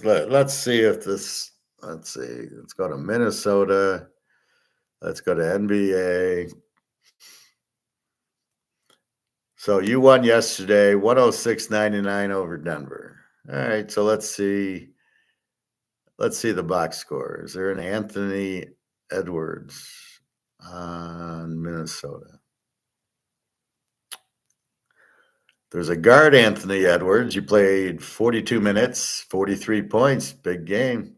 see if this. Let's see. Let's go to Minnesota. Let's go to NBA. So you won yesterday, 106.99 over Denver. All right. So let's see. Let's see the box score. Is there an Anthony Edwards on Minnesota? There's a guard, Anthony Edwards. You played 42 minutes, 43 points. Big game.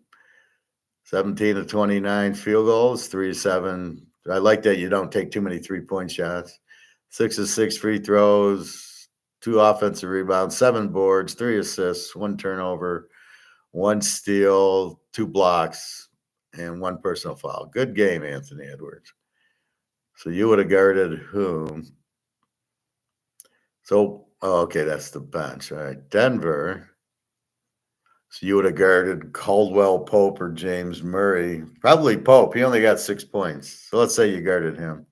17 to 29 field goals, 3 to 7. I like that you don't take too many 3-point shots. 6 to 6 free throws, 2 offensive rebounds, 7 boards, 3 assists, 1 turnover, 1 steal, 2 blocks, and 1 personal foul. Good game, Anthony Edwards. So you would have guarded whom? So, okay, that's the bench. All right, Denver. So you would have guarded Caldwell Pope or James Murray. Probably Pope. He only got 6 points. So let's say you guarded him.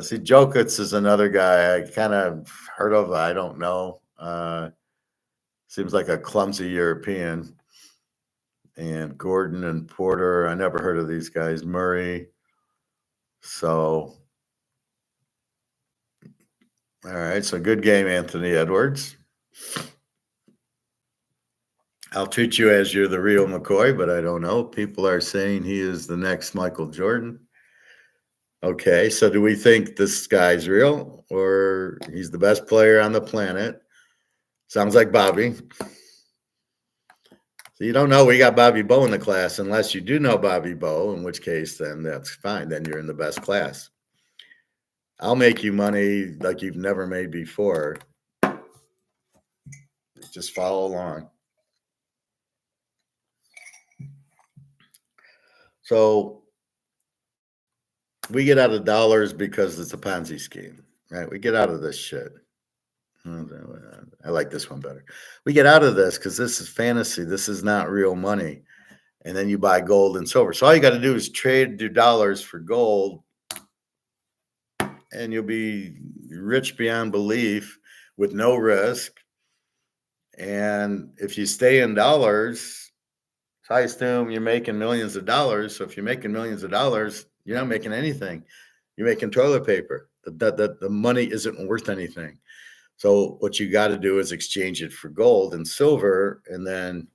See, Jokic is another guy I kind of heard of. I don't know. Seems like a clumsy European. And Gordon and Porter. I never heard of these guys. Murray. So, all right. So good game, Anthony Edwards. I'll treat you as you're the real McCoy, but I don't know. People are saying he is the next Michael Jordan. Okay, so do we think this guy's real or he's the best player on the planet? Sounds like Bobby. So you don't know we got Bobby Bowe in the class unless you do know Bobby Bowe, in which case then that's fine. Then you're in the best class. I'll make you money like you've never made before. Just follow along. So we get out of dollars because it's a Ponzi scheme, right? We get out of this shit. I like this one better. We get out of this because this is fantasy. This is not real money. And then you buy gold and silver. So all you got to do is trade your dollars for gold and you'll be rich beyond belief with no risk. And if you stay in dollars, so I assume you're making millions of dollars. So if you're making millions of dollars, you're not making anything. You're making toilet paper. The money isn't worth anything. So what you got to do is exchange it for gold and silver, and then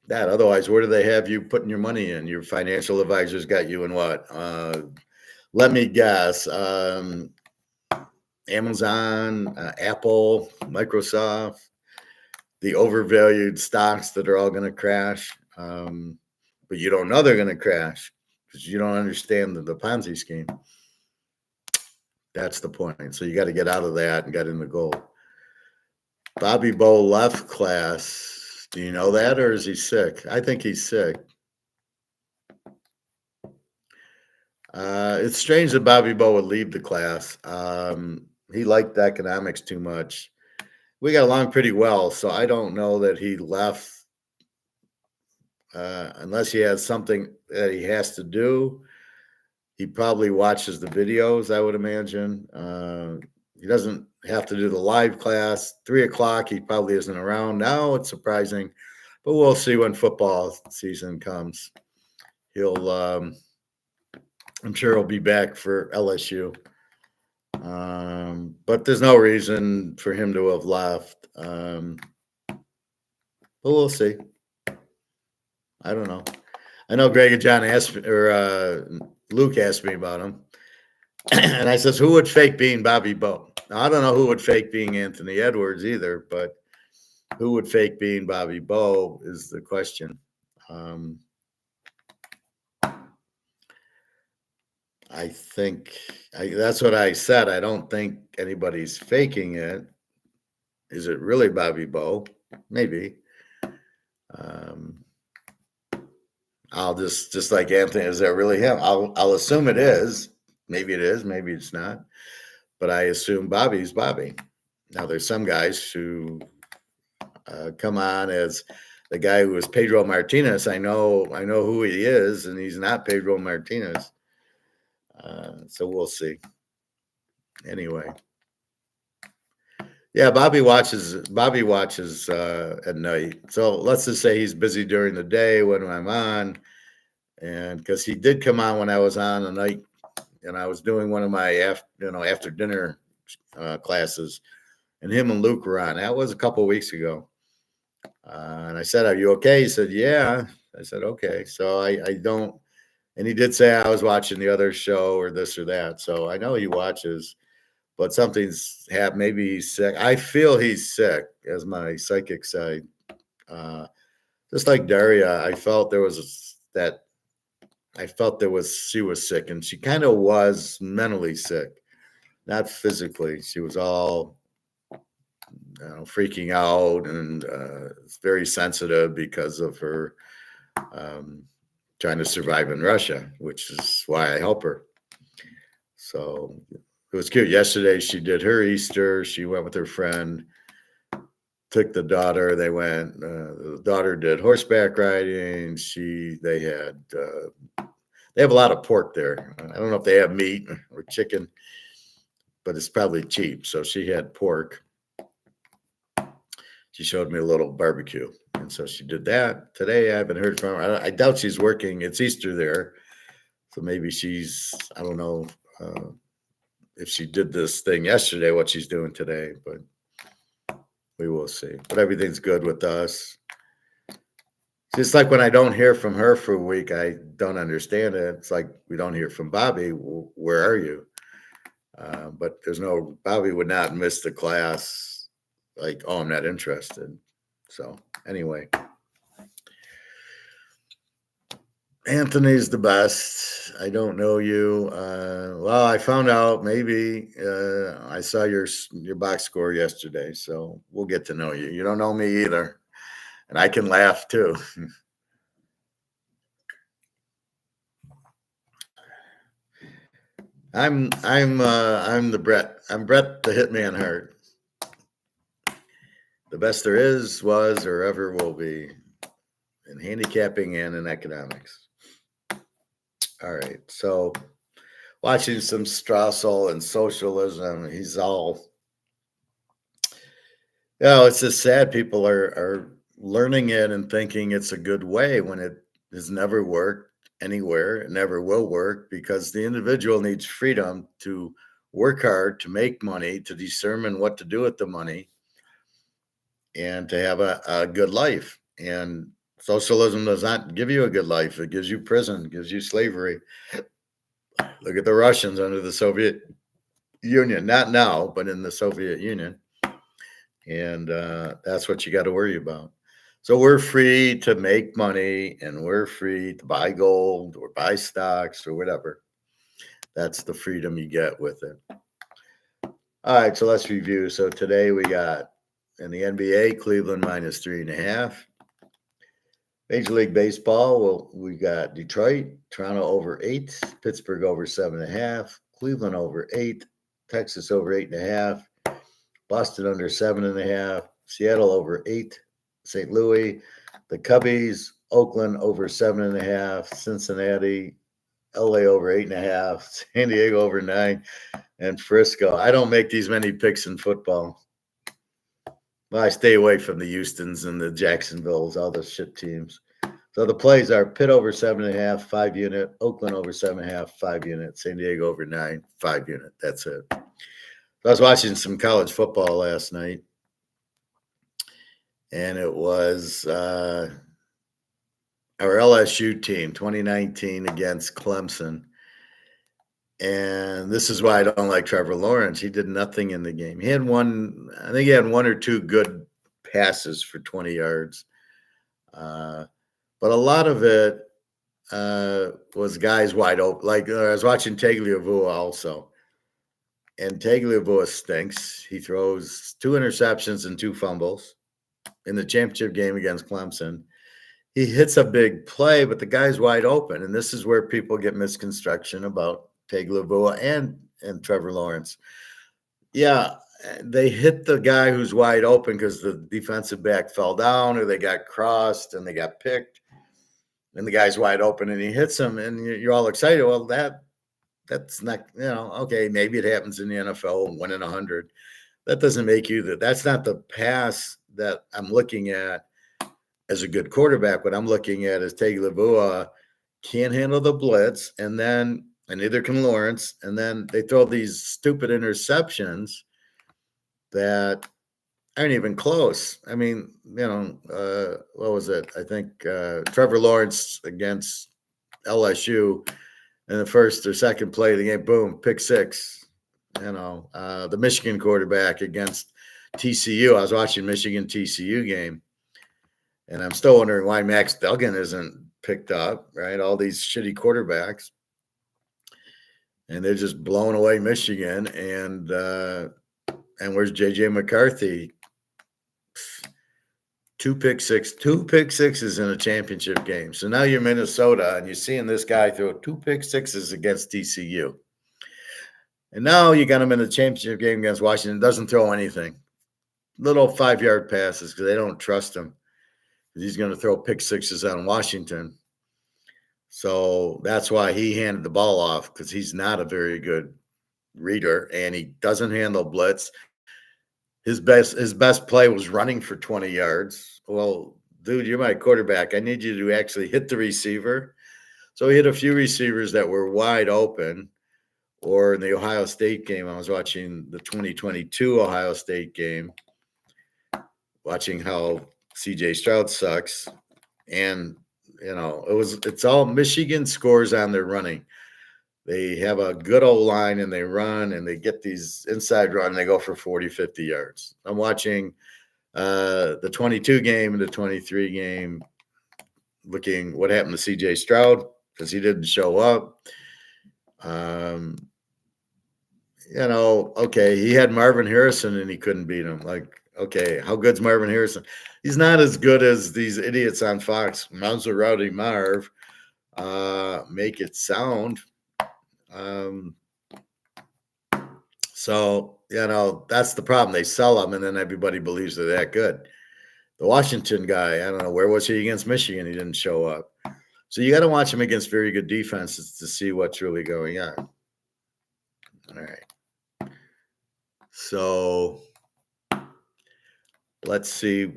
that. Otherwise, where do they have you putting your money in? Your financial advisors got you in what? Let me guess. Amazon, Apple, Microsoft, the overvalued stocks that are all going to crash. But you don't know they're going to crash because you don't understand the Ponzi scheme. That's the point. So you got to get out of that and get into gold. Bobby Bo left class. Do you know that, or is he sick? I think he's sick. It's strange that Bobby Bo would leave the class. He liked economics too much. We got along pretty well, so I don't know that he left unless he has something that he has to do. He probably watches the videos, I would imagine. He doesn't have to do the live class. 3:00, he probably isn't around. Now it's surprising, but we'll see when football season comes. I'm sure he'll be back for LSU. But there's no reason for him to have left. But we'll see. I don't know. I know Greg and John asked, or Luke asked me about him. And I says, who would fake being Bobby Bo? Now, I don't know who would fake being Anthony Edwards either, but who would fake being Bobby Bo is the question. I think that's what I said. I don't think anybody's faking it. Is it really Bobby Bo? Maybe. I'll just like Anthony, is that really him? I'll assume it is. Maybe it is, maybe it's not. But I assume Bobby's Bobby. Now there's some guys who come on as the guy who was Pedro Martinez. I know who he is, and he's not Pedro Martinez. So we'll see. Anyway. Yeah, Bobby watches at night. So let's just say he's busy during the day when I'm on. And because he did come on when I was on the night, and I was doing one of my after dinner classes, and him and Luke were on. That was a couple of weeks ago. And I said, "Are you okay?" He said, "Yeah." I said, "Okay." So I don't. And he did say I was watching the other show or this or that. So I know he watches. But something's happened. Maybe he's sick. I feel he's sick as my psychic side. Just like Daria, I felt she was sick, and she kind of was mentally sick, not physically. She was all freaking out and very sensitive because of her trying to survive in Russia, which is why I help her. So it was cute. Yesterday, she did her Easter. She went with her friend, took the daughter. They went. The daughter did horseback riding. They have a lot of pork there. I don't know if they have meat or chicken, but it's probably cheap. So she had pork. She showed me a little barbecue, and so she did that. Today, I haven't heard from her. I doubt she's working. It's Easter there, so maybe I don't know. If she did this thing yesterday, what she's doing today, but we will see. But everything's good with us. Just like when I don't hear from her for a week, I don't understand it. It's like we don't hear from Bobby. Where are you? But Bobby would not miss the class. Like, oh, I'm not interested. So anyway. Anthony's the best. I don't know you. Well, I found out maybe I saw your box score yesterday, so we'll get to know you. You don't know me either, and I can laugh too. I'm the Brett. I'm Brett the Hitman Hart. The best there is, was, or ever will be in handicapping and in economics. All right, so watching some Strassel and socialism. He's all, it's just sad people are learning it and thinking it's a good way when it has never worked anywhere. It never will work because the individual needs freedom to work hard, to make money, to determine what to do with the money, and to have a good life. And socialism does not give you a good life. It gives you prison, gives you slavery. Look at the Russians under the Soviet Union, not now, but in the Soviet Union. And that's what you got to worry about. So we're free to make money and we're free to buy gold or buy stocks or whatever. That's the freedom you get with it. All right, so let's review. So today we got in the NBA, Cleveland minus 3.5. Major League Baseball, well, we got Detroit, Toronto over 8, Pittsburgh over 7.5, Cleveland over 8, Texas over 8.5, Boston under 7.5, Seattle over 8, St. Louis, the Cubbies, Oakland over 7.5, Cincinnati, LA over 8.5, San Diego over 9, and Frisco. I don't make these many picks in football. Well, I stay away from the Houstons and the Jacksonvilles, all the shit teams. So the plays are Pitt over 7.5, 5 unit, Oakland over 7.5, 5 unit, San Diego over 9, 5 unit. That's it. So I was watching some college football last night, and it was our LSU team, 2019 against Clemson. And this is why I don't like Trevor Lawrence. He did nothing in the game. I think he had one or two good passes for 20 yards. But a lot of it was guys wide open. Like I was watching Tagliabue also. And Tagliabue stinks. He throws 2 interceptions and 2 fumbles in the championship game against Clemson. He hits a big play, but the guy's wide open. And this is where people get misconstruction about Tagliabue and Trevor Lawrence. Yeah, they hit the guy who's wide open because the defensive back fell down or they got crossed and they got picked. And the guy's wide open and he hits him and you're all excited. Well, that's not, okay, maybe it happens in the NFL, 1 in 100. That doesn't make you that's not the pass that I'm looking at as a good quarterback. What I'm looking at is Tagliabue can't handle the blitz, and neither can Lawrence. And then they throw these stupid interceptions that aren't even close. I mean, what was it? I think Trevor Lawrence against LSU in the first or second play of the game, boom, pick 6. The Michigan quarterback against TCU. I was watching Michigan TCU game, and I'm still wondering why Max Duggan isn't picked up, right? All these shitty quarterbacks. And they're just blowing away Michigan. And where's JJ McCarthy? 2 pick sixes in a championship game. So now you're Minnesota and you're seeing this guy throw 2 pick sixes against TCU. And now you got him in a championship game against Washington. Doesn't throw anything. Little 5-yard passes because they don't trust him. He's going to throw pick sixes on Washington. So that's why he handed the ball off, because he's not a very good reader and he doesn't handle blitz. His best play was running for 20 yards. Well, dude, you're my quarterback. I need you to actually hit the receiver. So he hit a few receivers that were wide open. Or in the Ohio State game, I was watching the 2022 Ohio State game, watching how CJ Stroud sucks. And, it's all Michigan scores on their running. They have a good old line and they run and they get these inside run and they go for 40, 50 yards. I'm watching the 22 game and the 23 game, looking what happened to CJ Stroud because he didn't show up. Okay, he had Marvin Harrison and he couldn't beat him. Like, okay, how good's Marvin Harrison? He's not as good as these idiots on Fox. Maserati Marv make it sound. So, that's the problem. They sell them and then everybody believes they're that good. The Washington guy, I don't know, where was he against Michigan? He didn't show up. So you got to watch him against very good defenses to see what's really going on. All right. So let's see.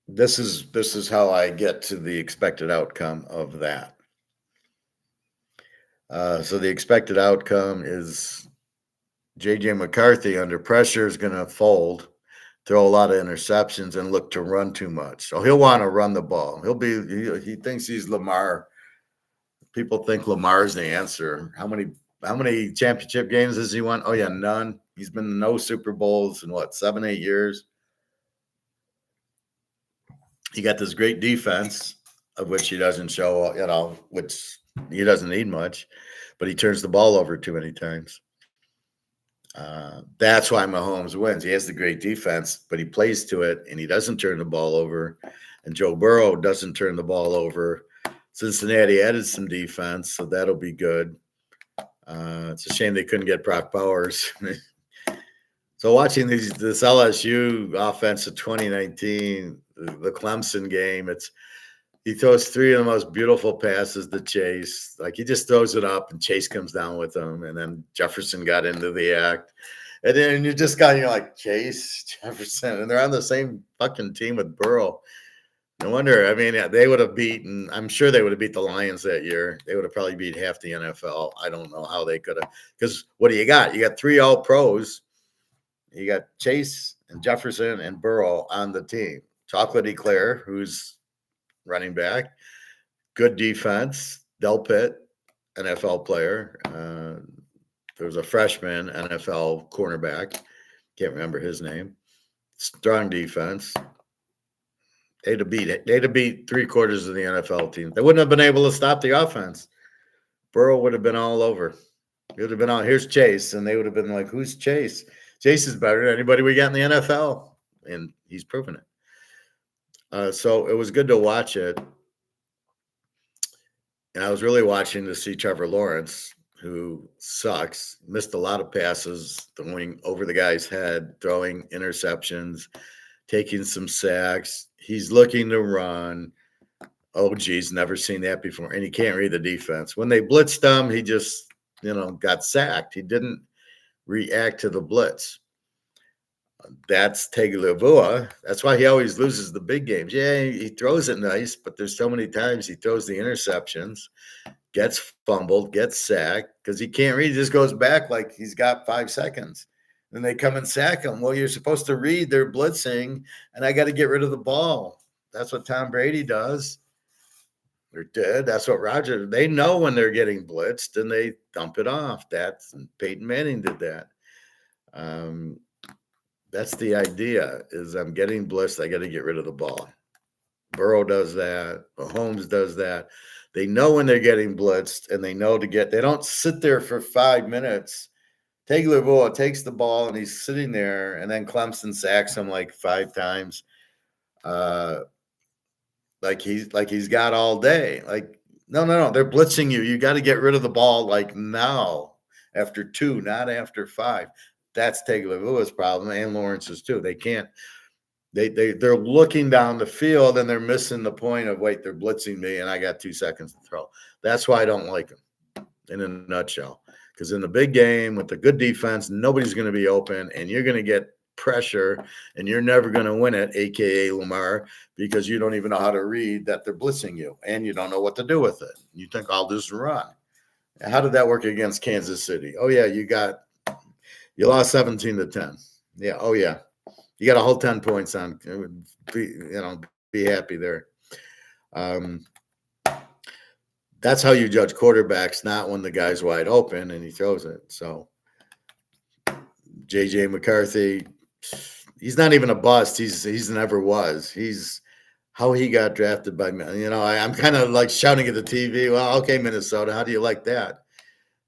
This is how I get to the expected outcome of that. So the expected outcome is J.J. McCarthy under pressure is going to fold, throw a lot of interceptions, and look to run too much. So he'll want to run the ball. He thinks he's Lamar. People think Lamar's the answer. How many championship games has he won? Oh yeah, none. He's been to no Super Bowls in what, 7-8 years. He got this great defense, of which he doesn't show, which he doesn't need much, but he turns the ball over too many times. That's why Mahomes wins. He has the great defense, but he plays to it, and he doesn't turn the ball over. And Joe Burrow doesn't turn the ball over. Cincinnati added some defense, so that'll be good. It's a shame they couldn't get Brock Bowers. So watching this LSU offense of 2019, the Clemson game, he throws three of the most beautiful passes to Chase. Like he just throws it up and Chase comes down with him. And then Jefferson got into the act. And then you're like, Chase, Jefferson. And they're on the same fucking team with Burrow. No wonder. I mean, they would have beaten, I'm sure they would have beat the Lions that year. They would have probably beat half the NFL. I don't know how they could have. Because what do you got? You got three all pros. You got Chase and Jefferson and Burrow on the team. Chocolate Eclair, who's running back. Good defense. Del Pitt, NFL player. There was a freshman NFL cornerback. Can't remember his name. Strong defense. They'd have beat 3/4 of the NFL team. They wouldn't have been able to stop the offense. Burrow would have been all over. It would have been here's Chase, and they would have been like, who's Chase? Chase is better than anybody we got in the NFL, and he's proven it. So it was good to watch it. And I was really watching to see Trevor Lawrence, who sucks, missed a lot of passes, throwing over the guy's head, throwing interceptions, taking some sacks. He's looking to run. Oh, geez, never seen that before. And he can't read the defense. When they blitzed him, he just, got sacked. He didn't react to the blitz. That's Tagovailoa. That's why he always loses the big games. Yeah, he throws it nice, but there's so many times he throws the interceptions, gets fumbled, gets sacked because he can't read. He just goes back like he's got 5 seconds. Then they come and sack him. Well, you're supposed to read. They're blitzing, and I got to get rid of the ball. That's what Tom Brady does. Or did. That's what Roger. They know when they're getting blitzed, and they dump it off. Peyton Manning did that. That's the idea. Is I'm getting blitzed. I got to get rid of the ball. Burrow does that. Mahomes does that. They know when they're getting blitzed, and they know they don't sit there for 5 minutes. Tagovailoa takes the ball, and he's sitting there, and then Clemson sacks him like 5 times. Like he's got all day. Like, no. They're blitzing you. You got to get rid of the ball like now, after 2, not after 5. That's Tagovailoa's problem, and Lawrence's too. They can't. They're looking down the field and they're missing the point of they're blitzing me and I got 2 seconds to throw. That's why I don't like them in a nutshell. Because in the big game with the good defense, nobody's going to be open and you're going to get pressure and you're never going to win it, aka Lamar, because you don't even know how to read that they're blitzing you and you don't know what to do with it. You think I'll just run. How did that work against Kansas City? Oh yeah, you lost 17-10. Yeah. Oh yeah. You got a whole 10 points on. Be happy there. That's how you judge quarterbacks, not when the guy's wide open and he throws it. So, J.J. McCarthy, he's not even a bust. He's never was. He's how he got drafted by me. I'm kind of like shouting at the TV. Well, okay, Minnesota, how do you like that?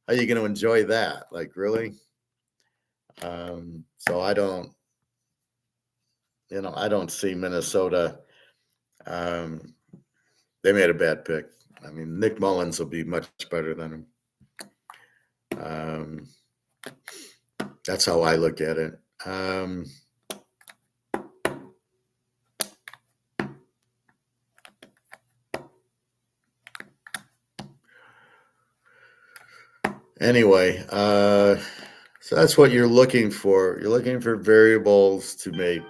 How are you going to enjoy that? Like, really? So I don't. I don't see Minnesota. They made a bad pick. I mean, Nick Mullins will be much better than him. That's how I look at it. Anyway, so that's what you're looking for. You're looking for variables to make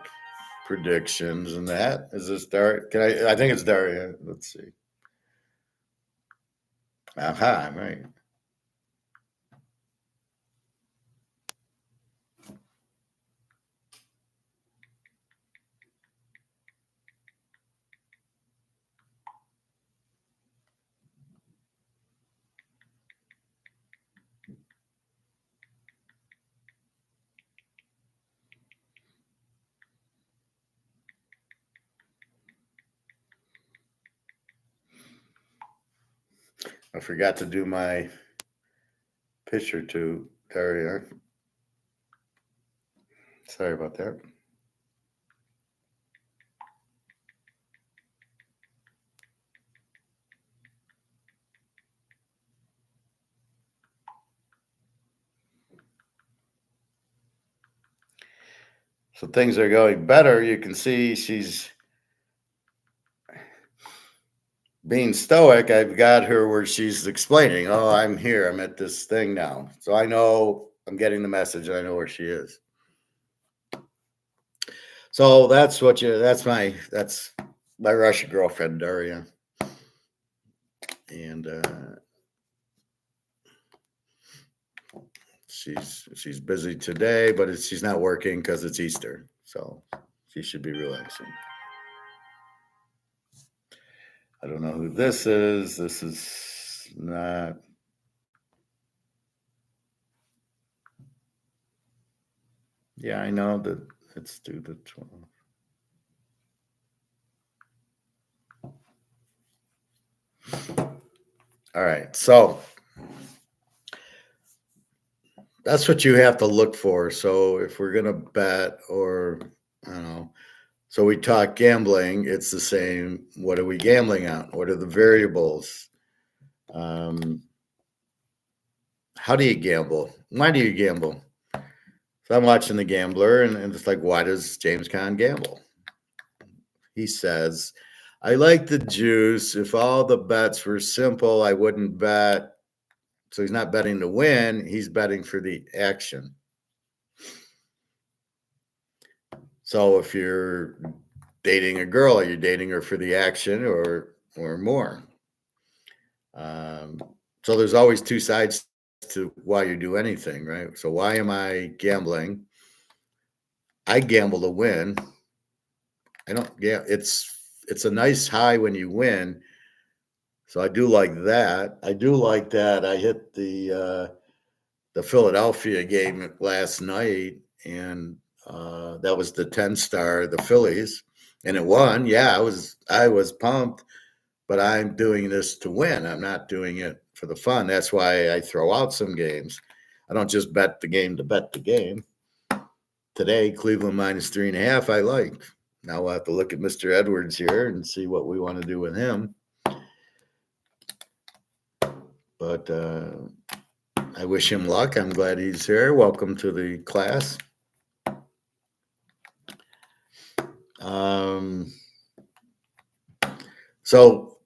predictions, and that is this Dar. Can I? I think it's Daria. Let's see. Aha, I'm right. I forgot to do my picture to Daria. Sorry about that. So things are going better. You can see she's being stoic. I've got her where she's explaining, oh, I'm here. I'm at this thing now. So I know I'm getting the message. I know where she is. So that's my Russian girlfriend, Daria. And she's busy today, but she's not working because it's Easter. So she should be relaxing. I don't know who this is. This is not. Yeah, I know that it's due the 12th. All right. So that's what you have to look for. So if we're going to bet or, I don't know, so we talk gambling, it's the same. What are we gambling on? What are the variables? Um, how do you gamble? Why do you gamble? So I'm watching The Gambler, and it's like, why does James Caan gamble? He says, I like the juice. If all the bets were simple, I wouldn't bet. So he's not betting to win, he's betting for the action. So if you're dating a girl, are you dating her for the action or more? So there's always two sides to why you do anything, right? So why am I gambling? I gamble to win. I don't. Yeah, it's a nice high when you win. So I do like that. I do like that. I hit the Philadelphia game last night, and that was the 10-star, the Phillies, and it won. Yeah, I was pumped, but I'm doing this to win. I'm not doing it for the fun. That's why I throw out some games. I don't just bet the game to bet the game. Today, Cleveland -3.5. I like. Now we'll have to look at Mr. Edwards here and see what we want to do with him. But I wish him luck. I'm glad he's here. Welcome to the class. So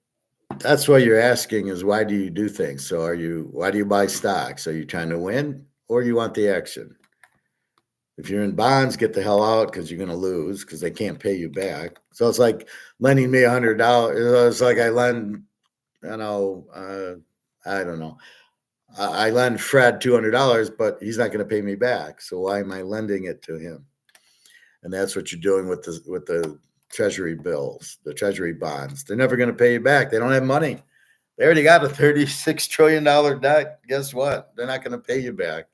that's what you're asking is why do you do things? So why do you buy stocks? Are you trying to win or you want the action? If you're in bonds, get the hell out because you're going to lose because they can't pay you back. So it's like lending me $100. It's like I lend, I don't know. I lend Fred $200, but he's not going to pay me back. So why am I lending it to him? And that's what you're doing with the treasury bills, the treasury bonds. They're never going to pay you back. They don't have money. They already got a $36 trillion debt. Guess what? They're not going to pay you back.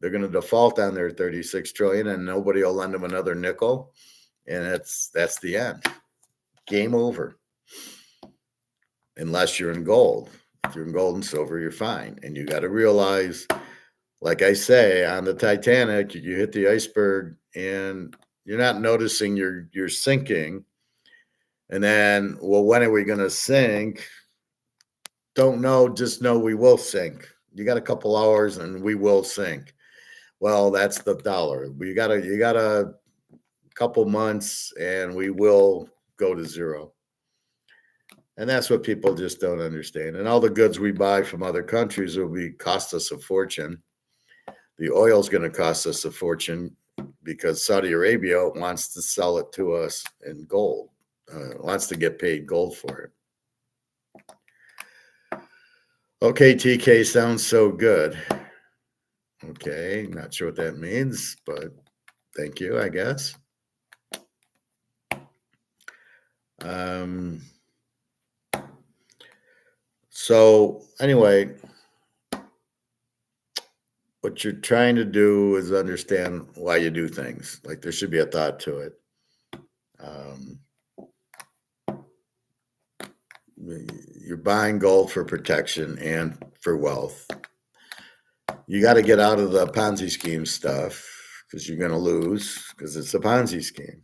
They're going to default on their 36 trillion and nobody will lend them another nickel. And that's the end. Game over. Unless you're in gold. If you're in gold and silver, you're fine. And you got to realize, like I say, on the Titanic, you hit the iceberg and you're not noticing you're sinking. And then, well, when are we going to sink? Don't know, just know we will sink. You got a couple hours and we will sink. Well, that's the dollar. You got a couple months and we will go to zero. And that's what people just don't understand. And all the goods we buy from other countries will cost us a fortune. The oil is going to cost us a fortune because Saudi Arabia wants to sell it to us in gold, wants to get paid gold for it. Okay, TK sounds so good. Okay, not sure what that means, but thank you, I guess. So anyway, what you're trying to do is understand why you do things. Like there should be a thought to it. You're buying gold for protection and for wealth. You got to get out of the Ponzi scheme stuff because you're going to lose because it's a Ponzi scheme.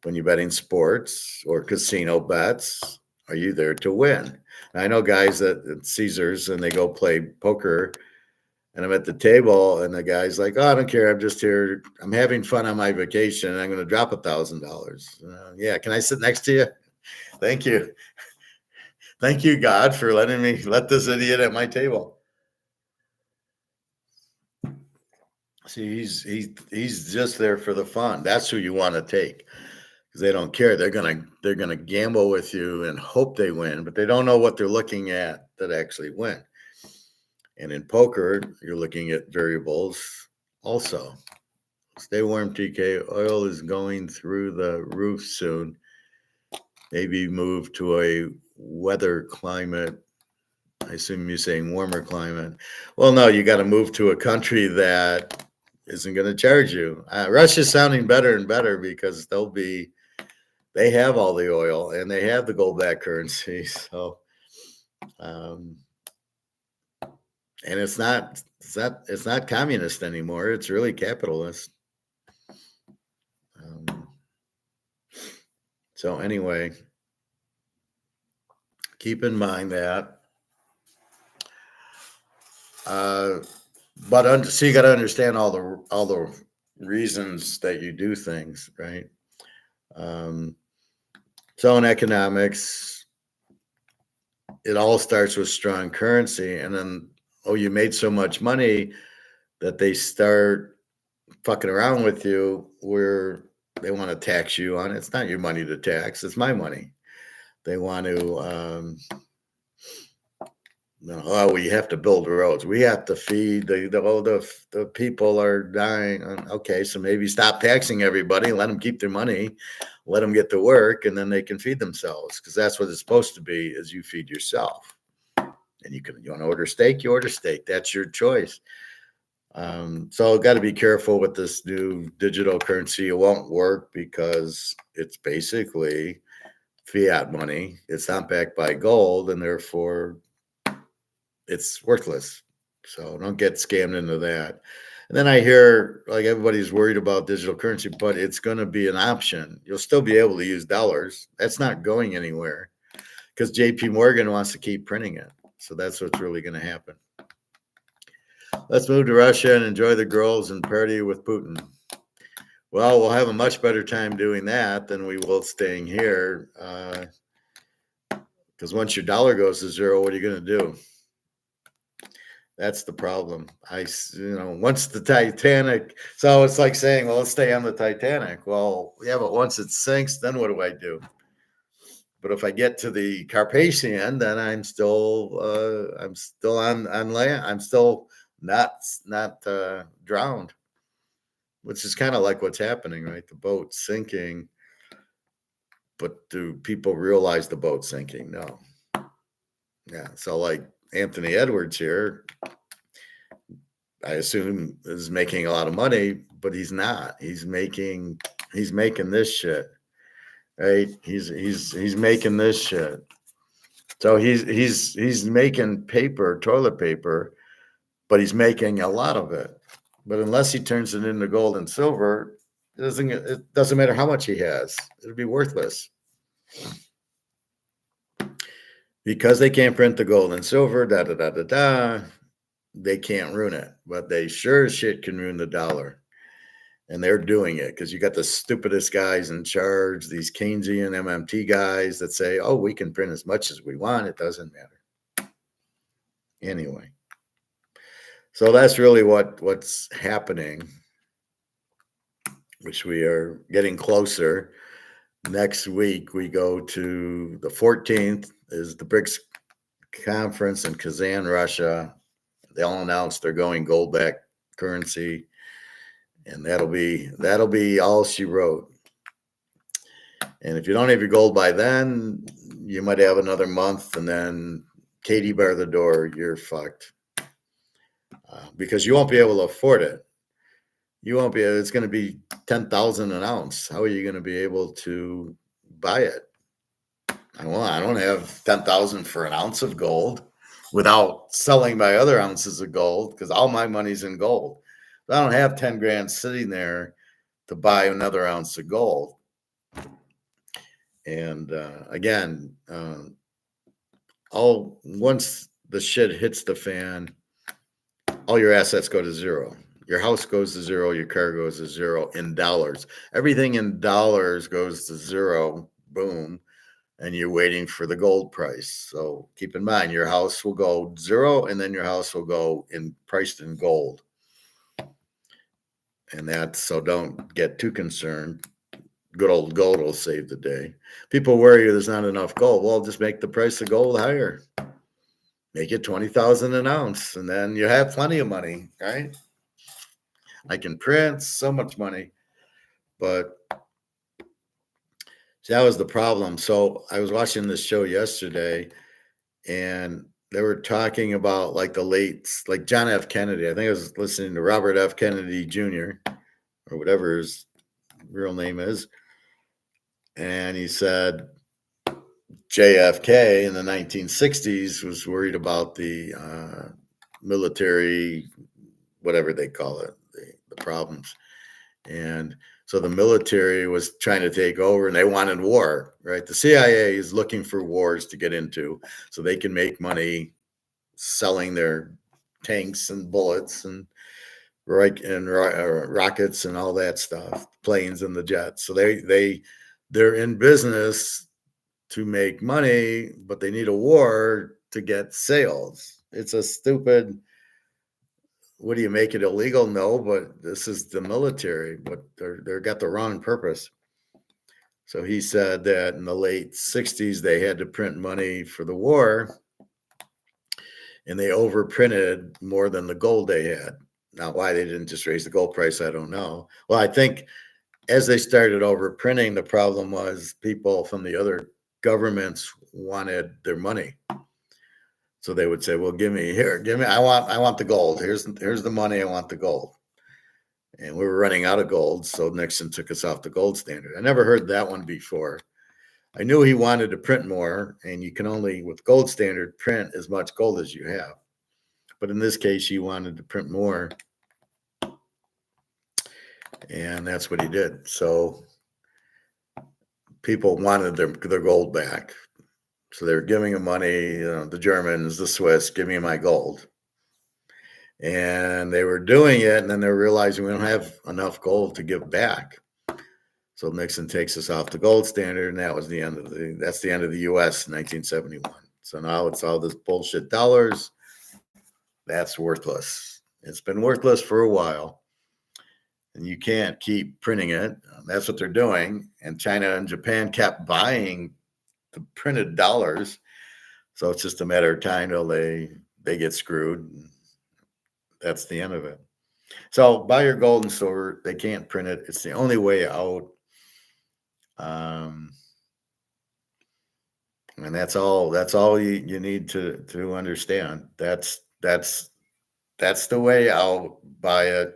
When you're betting sports or casino bets, are you there to win? I know guys at Caesars and they go play poker and I'm at the table and the guy's like, oh, I don't care. I'm just here. I'm having fun on my vacation. And I'm going to drop $1,000. Yeah. Can I sit next to you? Thank you. Thank you, God, for letting me let this idiot at my table. See, he's just there for the fun. That's who you want to take because they don't care. They're gonna gamble with you and hope they win, but they don't know what they're looking at that actually win. And in poker, you're looking at variables also. Stay warm, TK. Oil is going through the roof soon. Maybe move to a weather climate. I assume you're saying warmer climate. Well, no, you got to move to a country that isn't going to charge you. Russia's sounding better and better because they have all the oil and they have the gold-backed currency. So, and it's not communist anymore. It's really capitalist. So anyway, keep in mind that. But so you got to understand all the reasons that you do things, right? So in economics, it all starts with strong currency, and then you made so much money that they start fucking around with you, where they want to tax you on it. It's not your money to tax; it's my money. They want to. We have to build roads. We have to feed the people are dying. Okay, so maybe stop taxing everybody, let them keep their money, let them get to work, and then they can feed themselves because that's what it's supposed to be. Is you feed yourself, and you want to order steak, you order steak. That's your choice. So got to be careful with this new digital currency. It won't work because it's basically fiat money. It's not backed by gold, and therefore it's worthless. So don't get scammed into that. And then I hear like everybody's worried about digital currency, but it's going to be an option. You'll still be able to use dollars. That's not going anywhere because JP Morgan wants to keep printing it. So that's what's really going to happen. Let's move to Russia and enjoy the girls and party with Putin. Well, we'll have a much better time doing that than we will staying here. Because once your dollar goes to zero, what are you going to do? That's the problem. Once the Titanic, so it's like saying, well, let's stay on the Titanic. Well, yeah, but once it sinks, then what do I do? But if I get to the Carpathian, then I'm still on land. I'm still not drowned, which is kind of like what's happening, right? The boat's sinking, but do people realize the boat's sinking? No. Yeah. So like Anthony Edwards here, I assume is making a lot of money, but he's not. He's making this shit, right? He's making this shit. So he's making toilet paper, but he's making a lot of it. But unless he turns it into gold and silver, it doesn't matter how much he has. It'll be worthless. Because they can't print the gold and silver, they can't ruin it. But they sure as shit can ruin the dollar. And they're doing it because you got the stupidest guys in charge, these Keynesian MMT guys that say, oh, we can print as much as we want. It doesn't matter. Anyway. So that's really what's happening, which we are getting closer. Next week, we go to the 14th is the BRICS conference in Kazan, Russia. They all announced they're going gold-backed currency, and that'll be all she wrote. And if you don't have your gold by then, you might have another month, and then Katie bar the door, you're fucked. Because you won't be able to afford it. You won't be. It's going to be 10,000 an ounce. How are you going to be able to buy it? Well, I don't have 10,000 for an ounce of gold without selling my other ounces of gold because all my money's in gold. I don't have 10 grand sitting there to buy another ounce of gold. And again, once the shit hits the fan, all your assets go to zero. Your house goes to zero. Your car goes to zero in dollars. Everything in dollars goes to zero. Boom. And you're waiting for the gold price. So keep in mind, your house will go zero, and then your house will go priced in gold. And so don't get too concerned. Good old gold will save the day. People worry there's not enough gold. Well, just make the price of gold higher. Make it 20,000 an ounce, and then you have plenty of money, right? I can print so much money, but that was the problem. So I was watching this show yesterday, and they were talking about like like John F. Kennedy. I think I was listening to Robert F. Kennedy Jr. or whatever his real name is. And he said JFK in the 1960s was worried about the military, whatever they call it, the problems. And so the military was trying to take over and they wanted war, right? The CIA is looking for wars to get into so they can make money selling their tanks and bullets and rockets and all that stuff, planes and the jets. So they're in business to make money, but they need a war to get sales. It's a stupid. What do you make it illegal? No, but this is the military, but they're got the wrong purpose. So he said that in the late 60s, they had to print money for the war, and they overprinted more than the gold they had. Now, why they didn't just raise the gold price, I don't know. Well, I think as they started overprinting, the problem was people from the other governments wanted their money. So they would say, well, give me, I want the gold. Here's the money. I want the gold. And we were running out of gold. So Nixon took us off the gold standard. I never heard that one before. I knew he wanted to print more, and you can only, with gold standard, print as much gold as you have. But in this case, he wanted to print more. And that's what he did. So people wanted their gold back. So they were giving him money, the Germans, the Swiss, give me my gold. And they were doing it, and then they were realizing we don't have enough gold to give back. So Nixon takes us off the gold standard, and that was that's the end of the U.S. in 1971. So now it's all this bullshit dollars. That's worthless. It's been worthless for a while. And you can't keep printing it. That's what they're doing. And China and Japan kept buying the printed dollars. So it's just a matter of time till they get screwed. That's the end of it. So buy your gold and silver. They can't print it. It's the only way out. And that's all you need to understand. That's the way I'll buy it.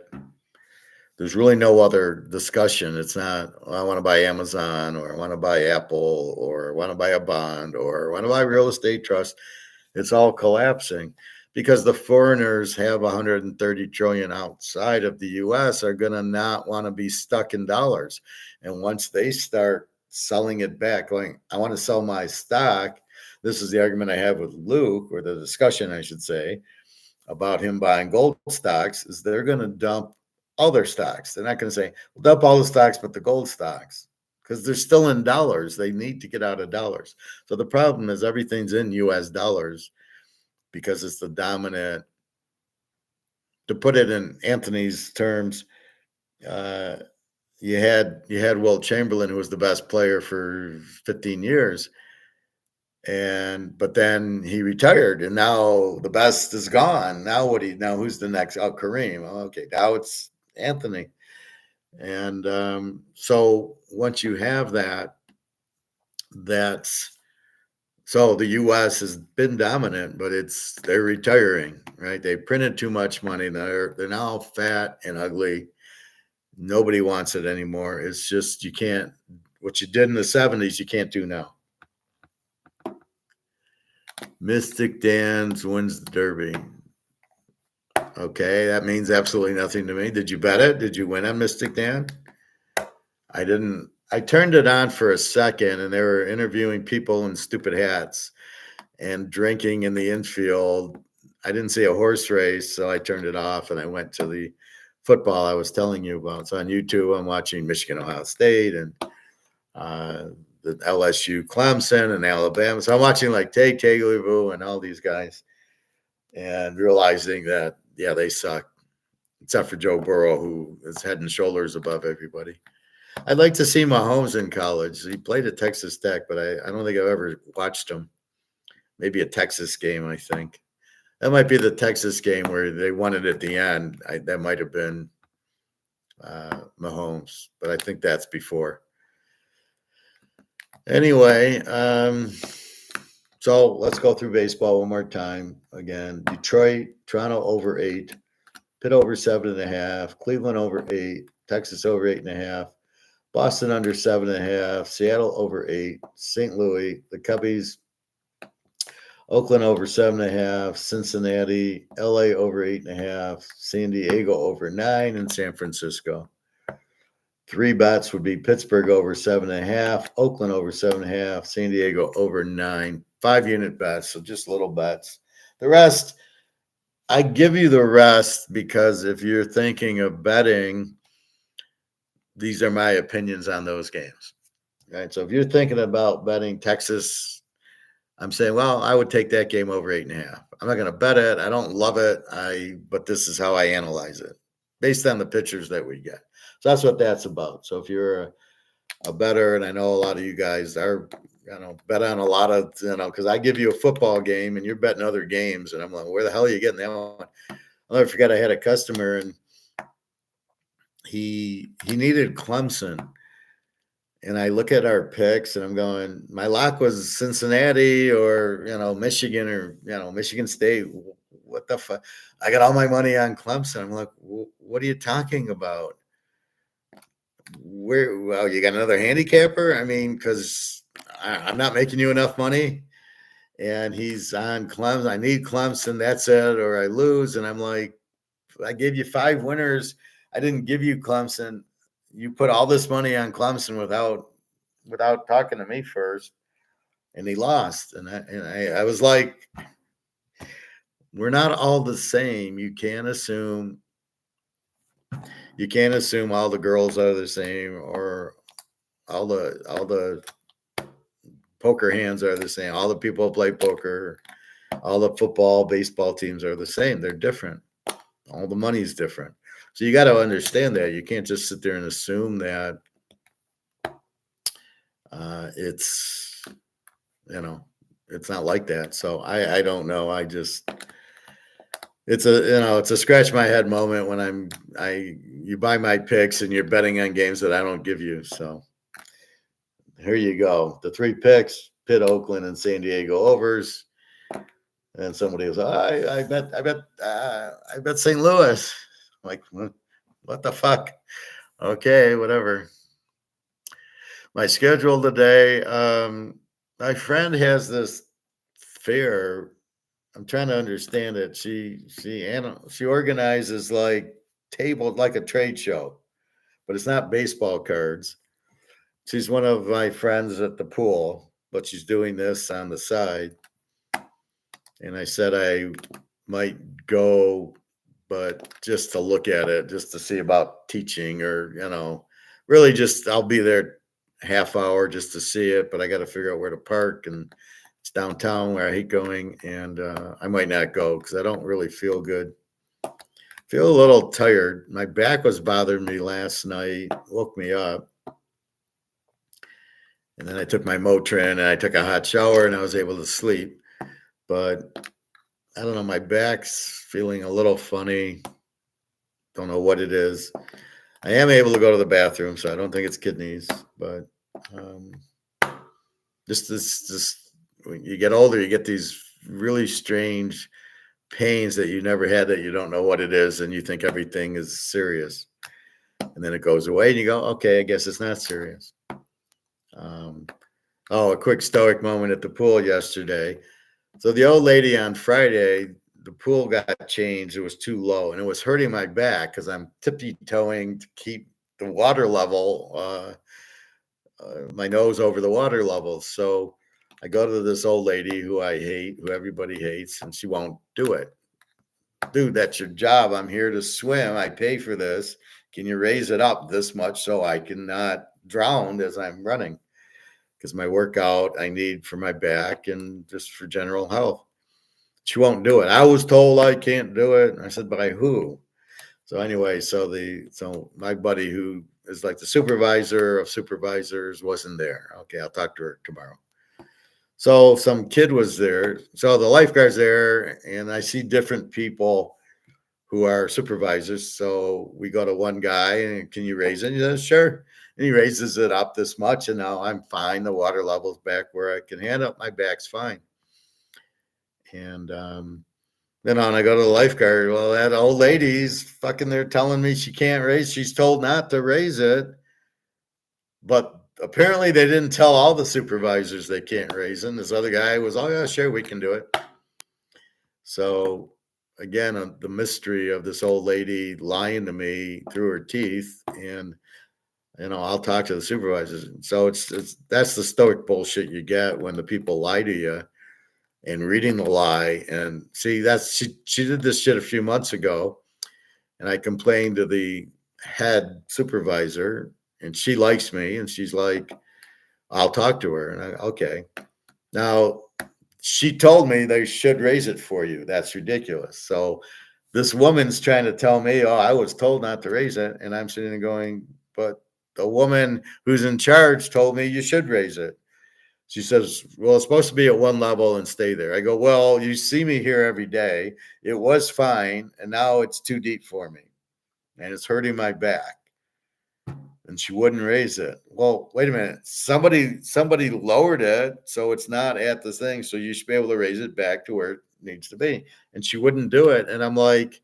There's really no other discussion. It's not, I want to buy Amazon, or I want to buy Apple, or I want to buy a bond, or I want to buy real estate trust. It's all collapsing because the foreigners have 130 trillion outside of the U.S. are going to not want to be stuck in dollars. And once they start selling it back, going, I want to sell my stock. This is the argument I have with Luke, or the discussion, I should say, about him buying gold stocks, is they're going to dump all their stocks. They're not going to say, well, dump all the stocks, but the gold stocks, because they're still in dollars. They need to get out of dollars. So the problem is everything's in US dollars because it's the dominant. To put it in Anthony's terms, uh, you had Wilt Chamberlain, who was the best player for 15 years, but then he retired, and now the best is gone. Now who's the next? Oh, Kareem. Oh, okay, now it's Anthony. And so once you have that, that's so the U.S. has been dominant, but they're retiring, right? They printed too much money. They're now fat and ugly. Nobody wants it anymore. It's just you can't. What you did in the 70s, you can't do now. Mystic Dan's wins the Derby. Okay, that means absolutely nothing to me. Did you bet it? Did you win on Mystic Dan? I didn't. I turned it on for a second, and they were interviewing people in stupid hats and drinking in the infield. I didn't see a horse race, so I turned it off, and I went to the football I was telling you about. So on YouTube, I'm watching Michigan, Ohio State, and the LSU, Clemson, and Alabama. So I'm watching like Tate Tagovailoa and all these guys, and realizing that they suck, except for Joe Burrow, who is head and shoulders above everybody. I'd like to see Mahomes in college. He played at Texas Tech, but I don't think I've ever watched him. Maybe a Texas game, I think. That might be the Texas game where they won it at the end. That might have been Mahomes, but I think that's before. Anyway, so let's go through baseball one more time. Again, Detroit, Toronto over 8, Pitt over 7.5, Cleveland over 8, Texas over 8.5. Boston under 7.5, Seattle over 8, St. Louis, the Cubbies, Oakland over 7.5, Cincinnati, LA over 8.5, San Diego over 9, and San Francisco. 3 bets would be Pittsburgh over 7.5, Oakland over 7.5, San Diego over 9. 5-unit bets, so just little bets. The rest, I give you the rest because if you're thinking of betting, these are my opinions on those games, right? So if you're thinking about betting Texas, I'm saying, well, I would take that game over 8.5. I'm not going to bet it. I don't love it. But this is how I analyze it based on the pictures that we get. So that's what that's about. So if you're a bettor, and I know a lot of you guys are, bet on a lot of, because I give you a football game and you're betting other games, and I'm like, where the hell are you getting that one? I'll never forget. I had a customer and he needed Clemson. And I look at our picks and I'm going, my lock was Cincinnati or, Michigan or, Michigan State. What the fuck? I got all my money on Clemson. I'm like, what are you talking about? Well, you got another handicapper? I mean, because I'm not making you enough money. And he's on Clemson. I need Clemson. That's it. Or I lose. And I'm like, I gave you 5 winners. I didn't give you Clemson. You put all this money on Clemson without talking to me first, and he lost. And I was like, we're not all the same. You can't assume all the girls are the same or all the poker hands are the same. All the people who play poker, all the football, baseball teams are the same. They're different. All the money's different. So you got to understand that. You can't just sit there and assume that it's not like that. So I don't know. It's a scratch my head moment when you buy my picks and you're betting on games that I don't give you. So here you go. The 3 picks, Pitt, Oakland, and San Diego overs. And somebody was, I bet St. Louis. I'm like, what the fuck? Okay, whatever. My schedule today. My friend has this fair. I'm trying to understand it. She organizes like a trade show, but it's not baseball cards. She's one of my friends at the pool, but she's doing this on the side. And I said I might go but just to look at it, just to see about teaching or, really just I'll be there half hour just to see it, but I got to figure out where to park and it's downtown where I hate going. And I might not go because I don't really feel good. Feel a little tired. My back was bothering me last night, woke me up. And then I took my Motrin and I took a hot shower and I was able to sleep. But I don't know, my back's feeling a little funny. Don't know what it is. I am able to go to the bathroom, so I don't think it's kidneys. But um, just when you get older, you get these really strange pains that you never had that you don't know what it is, and you think everything is serious. And then it goes away, and you go, okay, I guess it's not serious. A quick stoic moment at the pool yesterday. So the old lady on Friday, the pool got changed. It was too low, and it was hurting my back because I'm tippy-toeing to keep the water level, my nose over the water level. So I go to this old lady who I hate, who everybody hates, and she won't do it. Dude, that's your job. I'm here to swim. I pay for this. Can you raise it up this much so I can not drown as I'm running? Because my workout I need for my back and just for general health. She won't do it. I was told I can't do it. And I said, by who? So anyway, so my buddy who is like the supervisor of supervisors wasn't there. Okay, I'll talk to her tomorrow. So some kid was there. So the lifeguard's there, and I see different people who are supervisors. So we go to one guy and can you raise it? He says, sure. And he raises it up this much, and now I'm fine. The water level's back where I can handle it. My back's fine. And then on I go to the lifeguard. Well, that old lady's fucking there telling me she can't raise. She's told not to raise it. But apparently they didn't tell all the supervisors they can't raise it. And this other guy was, oh, yeah, sure, we can do it. So again, the mystery of this old lady lying to me through her teeth. And, I'll talk to the supervisors. So that's the stoic bullshit you get when the people lie to you. And reading the lie, and see she did this shit a few months ago, and I complained to the head supervisor, and she likes me, and she's like, I'll talk to her, and okay. Now she told me they should raise it for you. That's ridiculous. So this woman's trying to tell me, oh, I was told not to raise it, and I'm sitting there going, but the woman who's in charge told me you should raise it. She says, well, it's supposed to be at one level and stay there. I go, well, you see me here every day. It was fine. And now it's too deep for me. And it's hurting my back. And she wouldn't raise it. Well, wait a minute. Somebody lowered it. So it's not at the thing. So you should be able to raise it back to where it needs to be. And she wouldn't do it. And I'm like,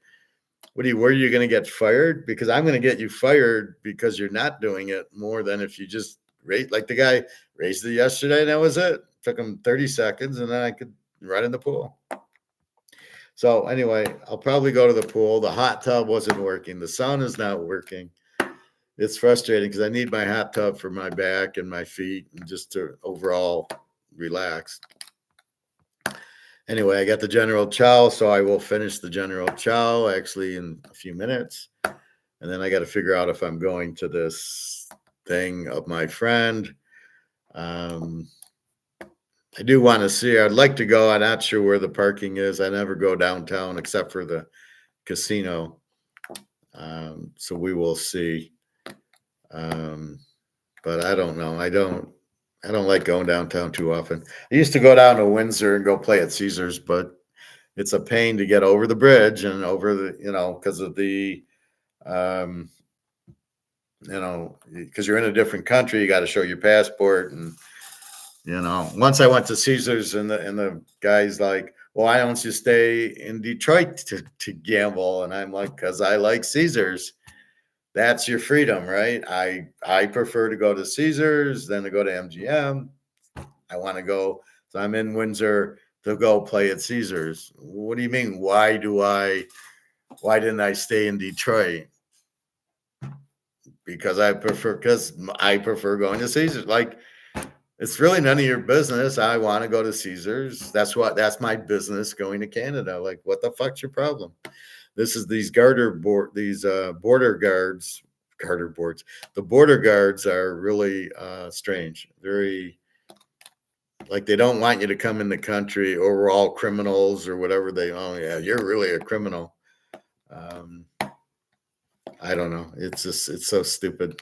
where are you going to get fired? Because I'm going to get you fired because you're not doing it more than if you just like the guy raised it yesterday, and that was it. Took him 30 seconds, and then I could run in the pool. So anyway, I'll probably go to the pool. The hot tub wasn't working. The sauna is not working. It's frustrating because I need my hot tub for my back and my feet and just to overall relax. Anyway, I got the general chow, so I will finish the general chow actually in a few minutes. And then I got to figure out if I'm going to this thing of my friend. I do want to see. I'd like to go. I'm not sure where the parking is. I never go downtown except for the casino. So we will see. But I don't know. I don't like going downtown too often. I used to go down to Windsor and go play at Caesars, but it's a pain to get over the bridge and over the, because of the, because you're in a different country, you got to show your passport. And, once I went to Caesars and the guy's like, well, why don't you stay in Detroit to gamble? And I'm like, because I like Caesars. That's your freedom, right? I prefer to go to Caesars than to go to MGM. I want to go. So I'm in Windsor to go play at Caesars. What do you mean? Why didn't I stay in Detroit? Because I prefer going to Caesars. Like, it's really none of your business. I want to go to Caesars. That's my business going to Canada. Like, what the fuck's your problem? This is these border guards, garter boards. The border guards are really strange. Very like they don't want you to come in the country, or we're all criminals or whatever. Oh yeah, you're really a criminal. I don't know. It's so stupid.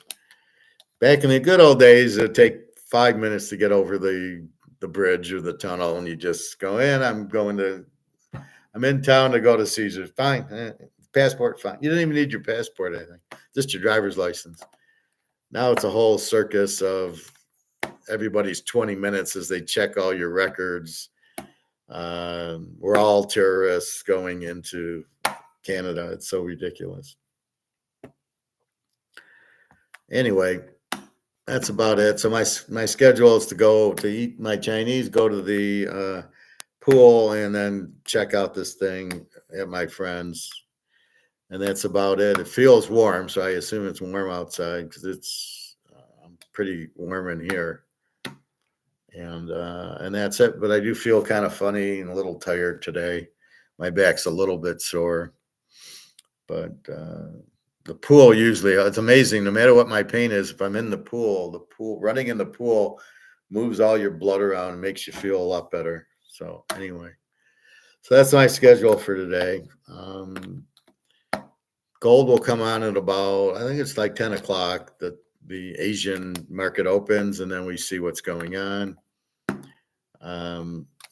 Back in the good old days, it'd take 5 minutes to get over the bridge or the tunnel, and you just go in. I'm in town to go to Caesars. Fine, passport, fine. You didn't even need your passport, I think, just your driver's license. Now it's a whole circus of everybody's 20 minutes as they check all your records. We're all terrorists going into Canada. It's so ridiculous. Anyway, that's about it. So my schedule is to go to eat my Chinese, go to the pool, and then check out this thing at my friend's. And that's about it. It feels warm, so I assume it's warm outside because it's pretty warm in here. And that's it. But I do feel kind of funny and a little tired today. My back's a little bit sore. But the pool usually, it's amazing. No matter what my pain is, if I'm in the pool, running in the pool moves all your blood around and makes you feel a lot better. So anyway, so that's my schedule for today. Gold will come on at about, I think it's like 10 o'clock. The Asian market opens, and then we see what's going on.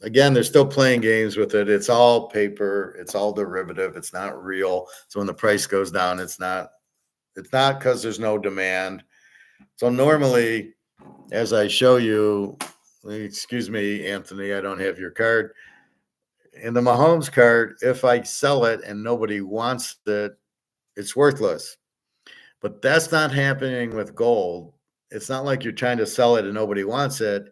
Again, they're still playing games with it. It's all paper. It's all derivative. It's not real. So when the price goes down, it's not because there's no demand. So normally, as I show you, excuse me, Anthony, I don't have your card. In the Mahomes card, if I sell it and nobody wants it, it's worthless. But that's not happening with gold. It's not like you're trying to sell it and nobody wants it.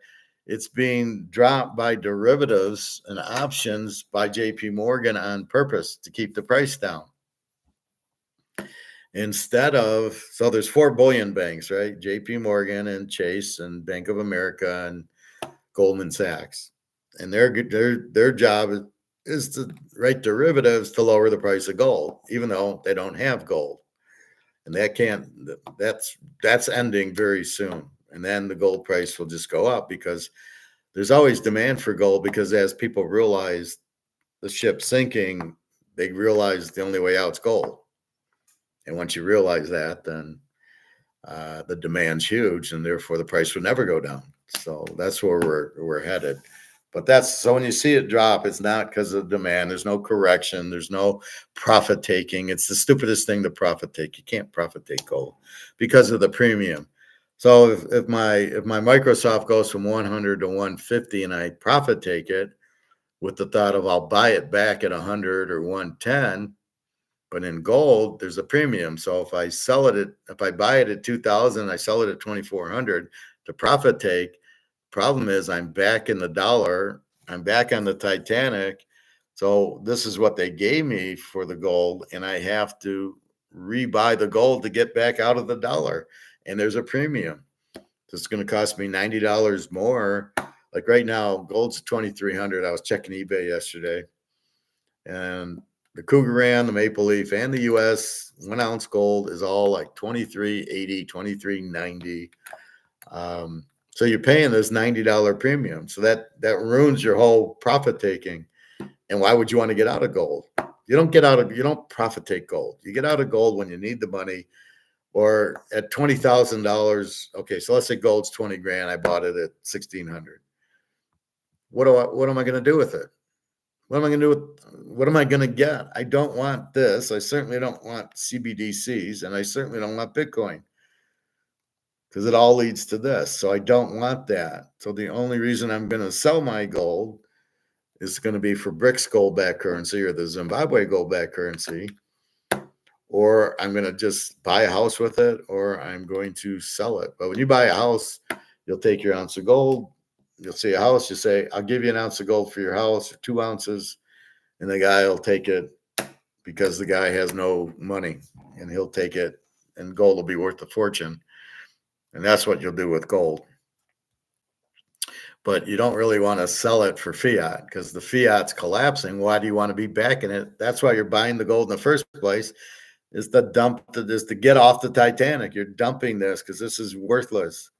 It's being dropped by derivatives and options by JP Morgan on purpose to keep the price down. So there's 4 bullion banks, right? JP Morgan and Chase and Bank of America and Goldman Sachs. And their job is to write derivatives to lower the price of gold, even though they don't have gold. And that's ending very soon. And then the gold price will just go up because there's always demand for gold, because as people realize the ship sinking, they realize the only way out is gold. And once you realize that, then the demand's huge, and therefore the price would never go down. So that's where we're headed. But so when you see it drop, it's not because of demand. There's no correction. There's no profit taking. It's the stupidest thing to profit take. You can't profit take gold because of the premium. So if my Microsoft goes from 100 to 150 and I profit take it with the thought of I'll buy it back at 100 or 110, but in gold there's a premium. So if I buy it at 2,000, I sell it at 2,400 to profit take. Problem is I'm back in the dollar. I'm back on the Titanic. So this is what they gave me for the gold, and I have to rebuy the gold to get back out of the dollar. And there's a premium. It's going to cost me $90 more. Like right now, gold's 2,300. I was checking eBay yesterday, and the Cougar Ran, the Maple Leaf, and the US 1 ounce gold is all like 23.80, 23.90. So you're paying this $90 premium. So that ruins your whole profit taking. And why would you want to get out of gold? You don't profit take gold. You get out of gold when you need the money, or at $20,000. Okay, so let's say gold's 20 grand. I bought it at 1,600. What am I going to do with it? What am I going to do what am I going to get? I don't want this. I certainly don't want CBDCs, and I certainly don't want Bitcoin, because it all leads to this. So I don't want that. So the only reason I'm going to sell my gold is going to be for BRICS gold-backed currency or the Zimbabwe gold-backed currency, or I'm going to just buy a house with it, or I'm going to sell it. But when you buy a house, you'll take your ounce of gold. You'll see a house. You say, I'll give you an ounce of gold for your house, or 2 ounces. And the guy will take it because the guy has no money, and he'll take it, and gold will be worth a fortune. And that's what you'll do with gold. but you don't really want to sell it for fiat because the fiat's collapsing. Why do you want to be backing it? That's why you're buying the gold in the first place, is to get off the Titanic. You're dumping this because this is worthless.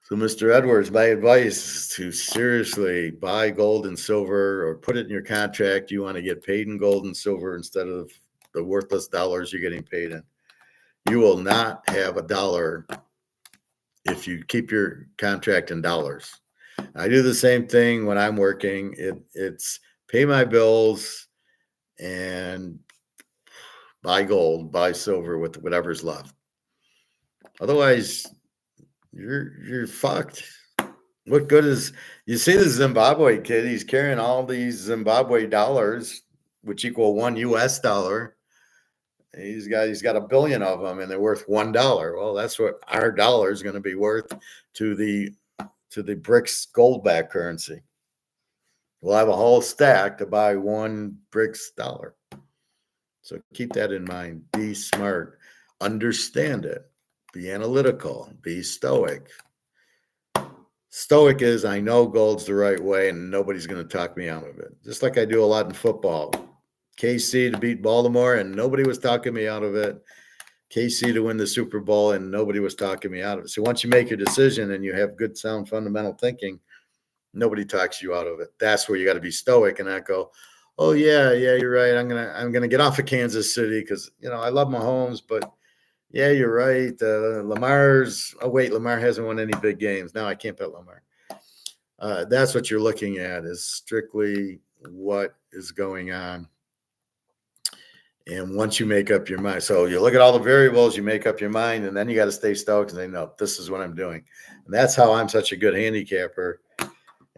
So, Mr. Edwards, my advice is to seriously buy gold and silver, or put it in your contract. You want to get paid in gold and silver instead of the worthless dollars you're getting paid in. You will not have a dollar if you keep your contract in dollars. I do the same thing when I'm working. It's pay my bills and buy gold, buy silver with whatever's left. Otherwise, you're fucked. What good is, you see the Zimbabwe kid? He's carrying all these Zimbabwe dollars, which equal $1. He's got $1 billion of them, and they're worth $1. Well, that's what our dollar is going to be worth to the BRICS gold-backed currency. We'll have a whole stack to buy one BRICS dollar. So keep that in mind. Be smart. Understand it. Be analytical. Be stoic. Stoic is, I know gold's the right way and nobody's going to talk me out of it. Just like I do a lot in football. KC to beat Baltimore and nobody was talking me out of it. KC to win the Super Bowl and nobody was talking me out of it. So once you make your decision and you have good, sound, fundamental thinking, nobody talks you out of it. That's where you got to be stoic and not go, oh yeah, you're right. I'm gonna get off of Kansas City because I love Mahomes, but yeah, you're right. Lamar hasn't won any big games. No, I can't bet Lamar. That's what you're looking at, is strictly what is going on. And once you make up your mind, so you look at all the variables, you make up your mind, and then you got to stay stoked and say, no, this is what I'm doing. And that's how I'm such a good handicapper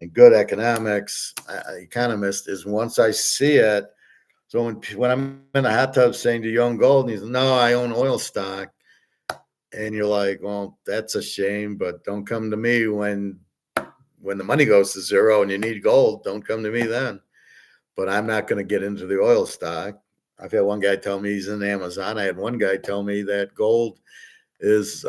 and good economist, is once I see it. So when I'm in a hot tub saying, do you own gold? And he's, no, I own oil stock. And you're like, well, that's a shame, but don't come to me when the money goes to zero and you need gold. Don't come to me then. But I'm not going to get into the oil stock. I've had one guy tell me he's in Amazon. I had one guy tell me that gold is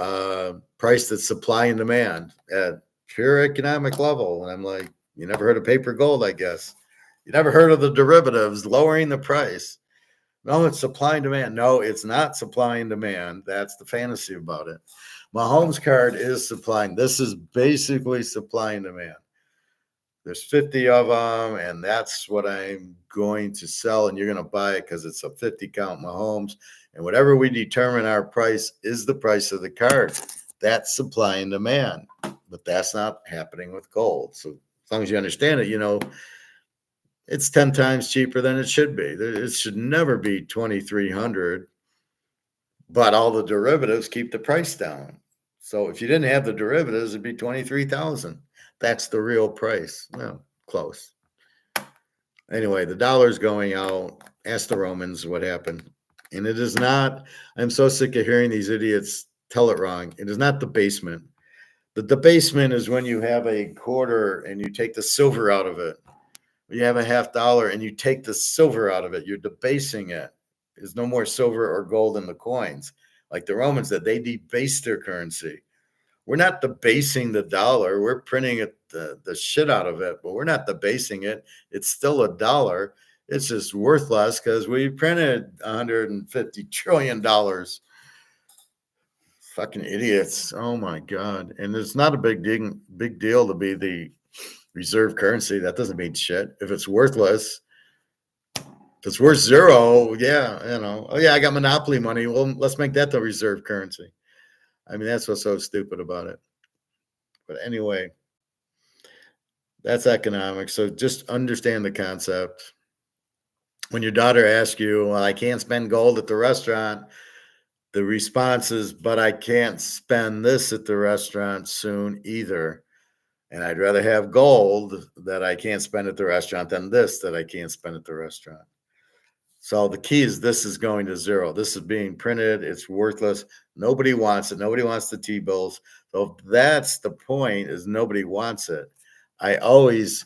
priced at supply and demand at pure economic level. And I'm like, you never heard of paper gold, I guess. You never heard of the derivatives lowering the price. No, it's supply and demand. No, it's not supply and demand. That's the fantasy about it. Mahomes card is supplying. This is basically supply and demand. There's 50 of them, and that's what I'm going to sell, and you're going to buy it because it's a 50 count Mahomes. And whatever we determine our price is the price of the card. That's supply and demand. But that's not happening with gold. So as long as you understand it, it's 10 times cheaper than it should be. It should never be 2,300, but all the derivatives keep the price down. So if you didn't have the derivatives, it'd be 23,000. That's the real price. Well, close. Anyway, the dollar's going out. Ask the Romans what happened. And it is not, I'm so sick of hearing these idiots tell it wrong. It is not debasement. The debasement is when you have a quarter and you take the silver out of it. You have a $50 and you take the silver out of it. You're debasing it. There's no more silver or gold in the coins. Like the Romans did, they debased their currency. We're not debasing the dollar. We're printing it, the shit out of it, but we're not debasing it. It's still a dollar. It's just worth less because we printed $150 trillion. Fucking idiots. Oh my God. And it's not a big deal to be the reserve currency. That doesn't mean shit. If it's worthless, if it's worth zero, yeah, oh yeah, I got monopoly money. Well, let's make that the reserve currency. I mean, that's what's so stupid about it. But anyway, that's economics. So just understand the concept. When your daughter asks you, well, I can't spend gold at the restaurant, the response is, but I can't spend this at the restaurant soon either. And I'd rather have gold that I can't spend at the restaurant than this that I can't spend at the restaurant. So the key is this is going to zero. This is being printed. It's worthless. Nobody wants it. Nobody wants the T-bills. So that's the point, is nobody wants it. I always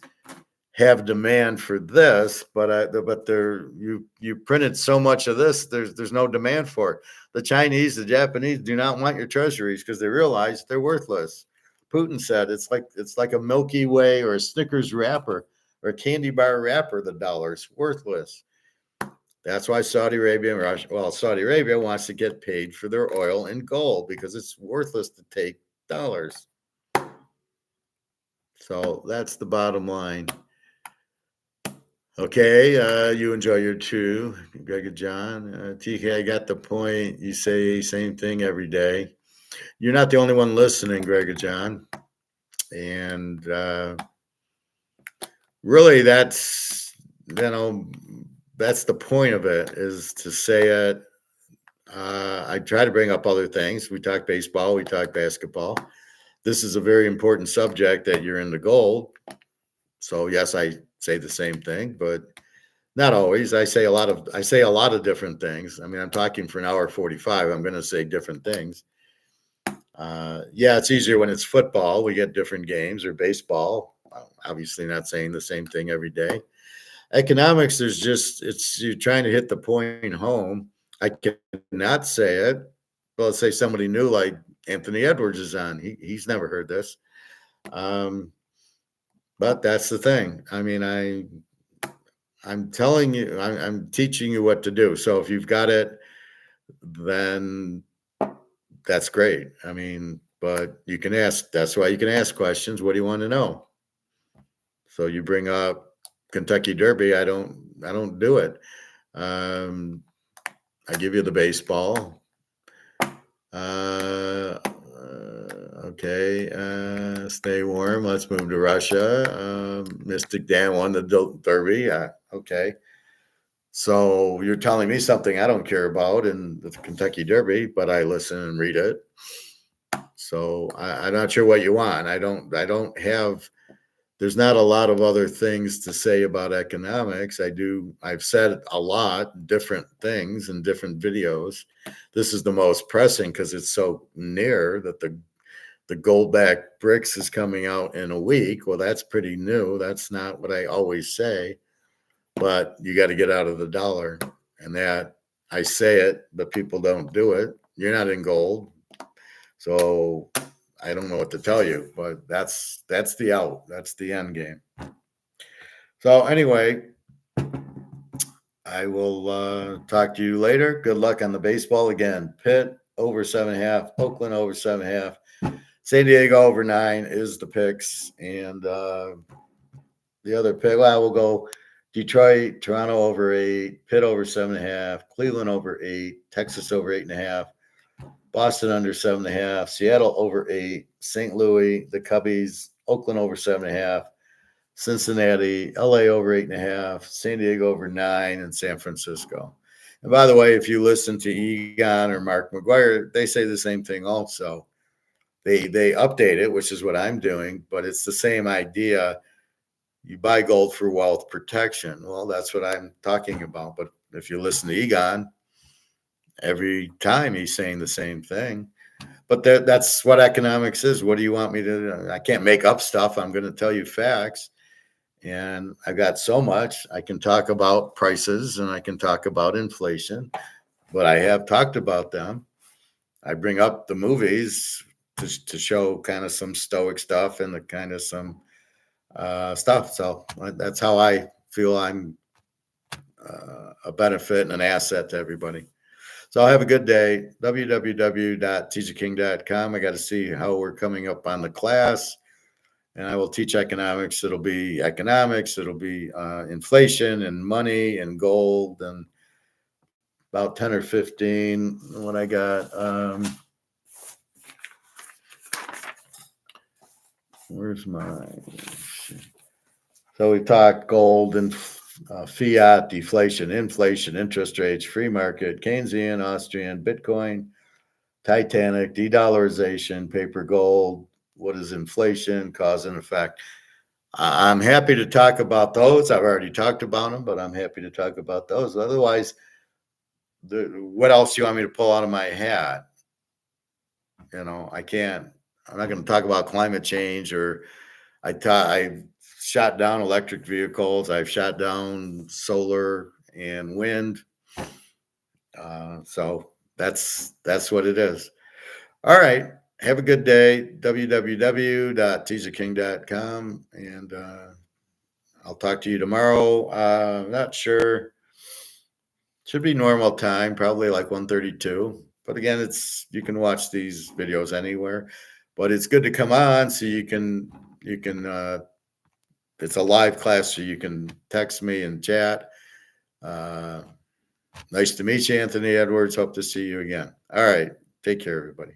have demand for this, but you printed so much of this, there's no demand for it. The Chinese, the Japanese do not want your treasuries because they realize they're worthless. Putin said, it's like a Milky Way or a Snickers wrapper or a candy bar wrapper. The dollar is worthless. That's why Saudi Arabia and Russia, well, Saudi Arabia wants to get paid for their oil in gold because it's worthless to take dollars. So that's the bottom line. Okay, you enjoy your two, Greg and John. TK, I got the point. You say same thing every day. You're not the only one listening, Greg and John. And really, that's the point of it, is to say it. I try to bring up other things. We talk baseball, we talk basketball. This is a very important subject that you're in the gold. So yes, I say the same thing, but not always. I say a lot of different things. I mean, I'm talking for an hour 45. I'm going to say different things. Yeah, it's easier when it's football. We get different games, or baseball. Obviously, not saying the same thing every day. Economics, you're trying to hit the point home. I cannot say it. Well, let's say somebody new like Anthony Edwards is on. He's never heard this. But that's the thing. I mean, I'm telling you, I'm teaching you what to do. So if you've got it, then that's great. I mean, but you can ask. That's why you can ask questions. What do you want to know? So you bring up Kentucky Derby. I don't do it. I give you the baseball. Okay. Stay warm. Let's move to Russia. Mystic Dan won the Derby. Okay. So you're telling me something I don't care about in the Kentucky Derby, but I listen and read it. So I'm not sure what you want. I don't have. There's not a lot of other things to say about economics. I've said a lot, different things in different videos. This is the most pressing because it's so near that the gold-backed bricks is coming out in a week. Well, that's pretty new. That's not what I always say, but you got to get out of the dollar. And that, I say it, but people don't do it. You're not in gold. So I don't know what to tell you, but that's the out. That's the end game. So anyway, I will talk to you later. Good luck on the baseball again. Pitt over 7.5, Oakland over 7.5, San Diego over 9 is the picks, and the other pick. Well, we'll go Detroit, Toronto over 8, Pitt over 7.5, Cleveland over 8, Texas over 8.5. Boston under 7.5, Seattle over 8, St. Louis, the Cubbies, Oakland over 7.5, Cincinnati, LA over 8.5, San Diego over 9, and San Francisco. And by the way, if you listen to Egon or Mark McGuire, they say the same thing also. They update it, which is what I'm doing, but it's the same idea. You buy gold for wealth protection. Well, that's what I'm talking about. But if you listen to Egon, every time he's saying the same thing. But that's what economics is. What do you want me to do? I can't make up stuff. I'm going to tell you facts. And I've got so much. I can talk about prices and I can talk about inflation, but I have talked about them. I bring up the movies to show kind of some stoic stuff and the kind of some stuff. So that's how I feel I'm a benefit and an asset to everybody. So have a good day. www.teaserking.com. I got to see how we're coming up on the class, and I will teach economics. It'll be economics. It'll be inflation and money and gold and about 10 or 15. What I got. Where's mine? So we talked gold and fiat, deflation, inflation, interest rates, free market, Keynesian, Austrian, Bitcoin, Titanic, de-dollarization, paper gold, what is inflation, cause and effect. I'm happy to talk about those. I've already talked about them, but I'm happy to talk about those. Otherwise, what else do you want me to pull out of my hat? I'm not going to talk about climate change, or I've shot down electric vehicles. I've shot down solar and wind. So that's what it is. All right. Have a good day. www.teaserking.com. And I'll talk to you tomorrow. Not sure. Should be normal time, probably like 1:32. But again, you can watch these videos anywhere. But it's good to come on so you can it's a live class, so you can text me and chat. Uh, nice to meet you, Anthony Edwards. Hope to see you again. All right. Take care, everybody.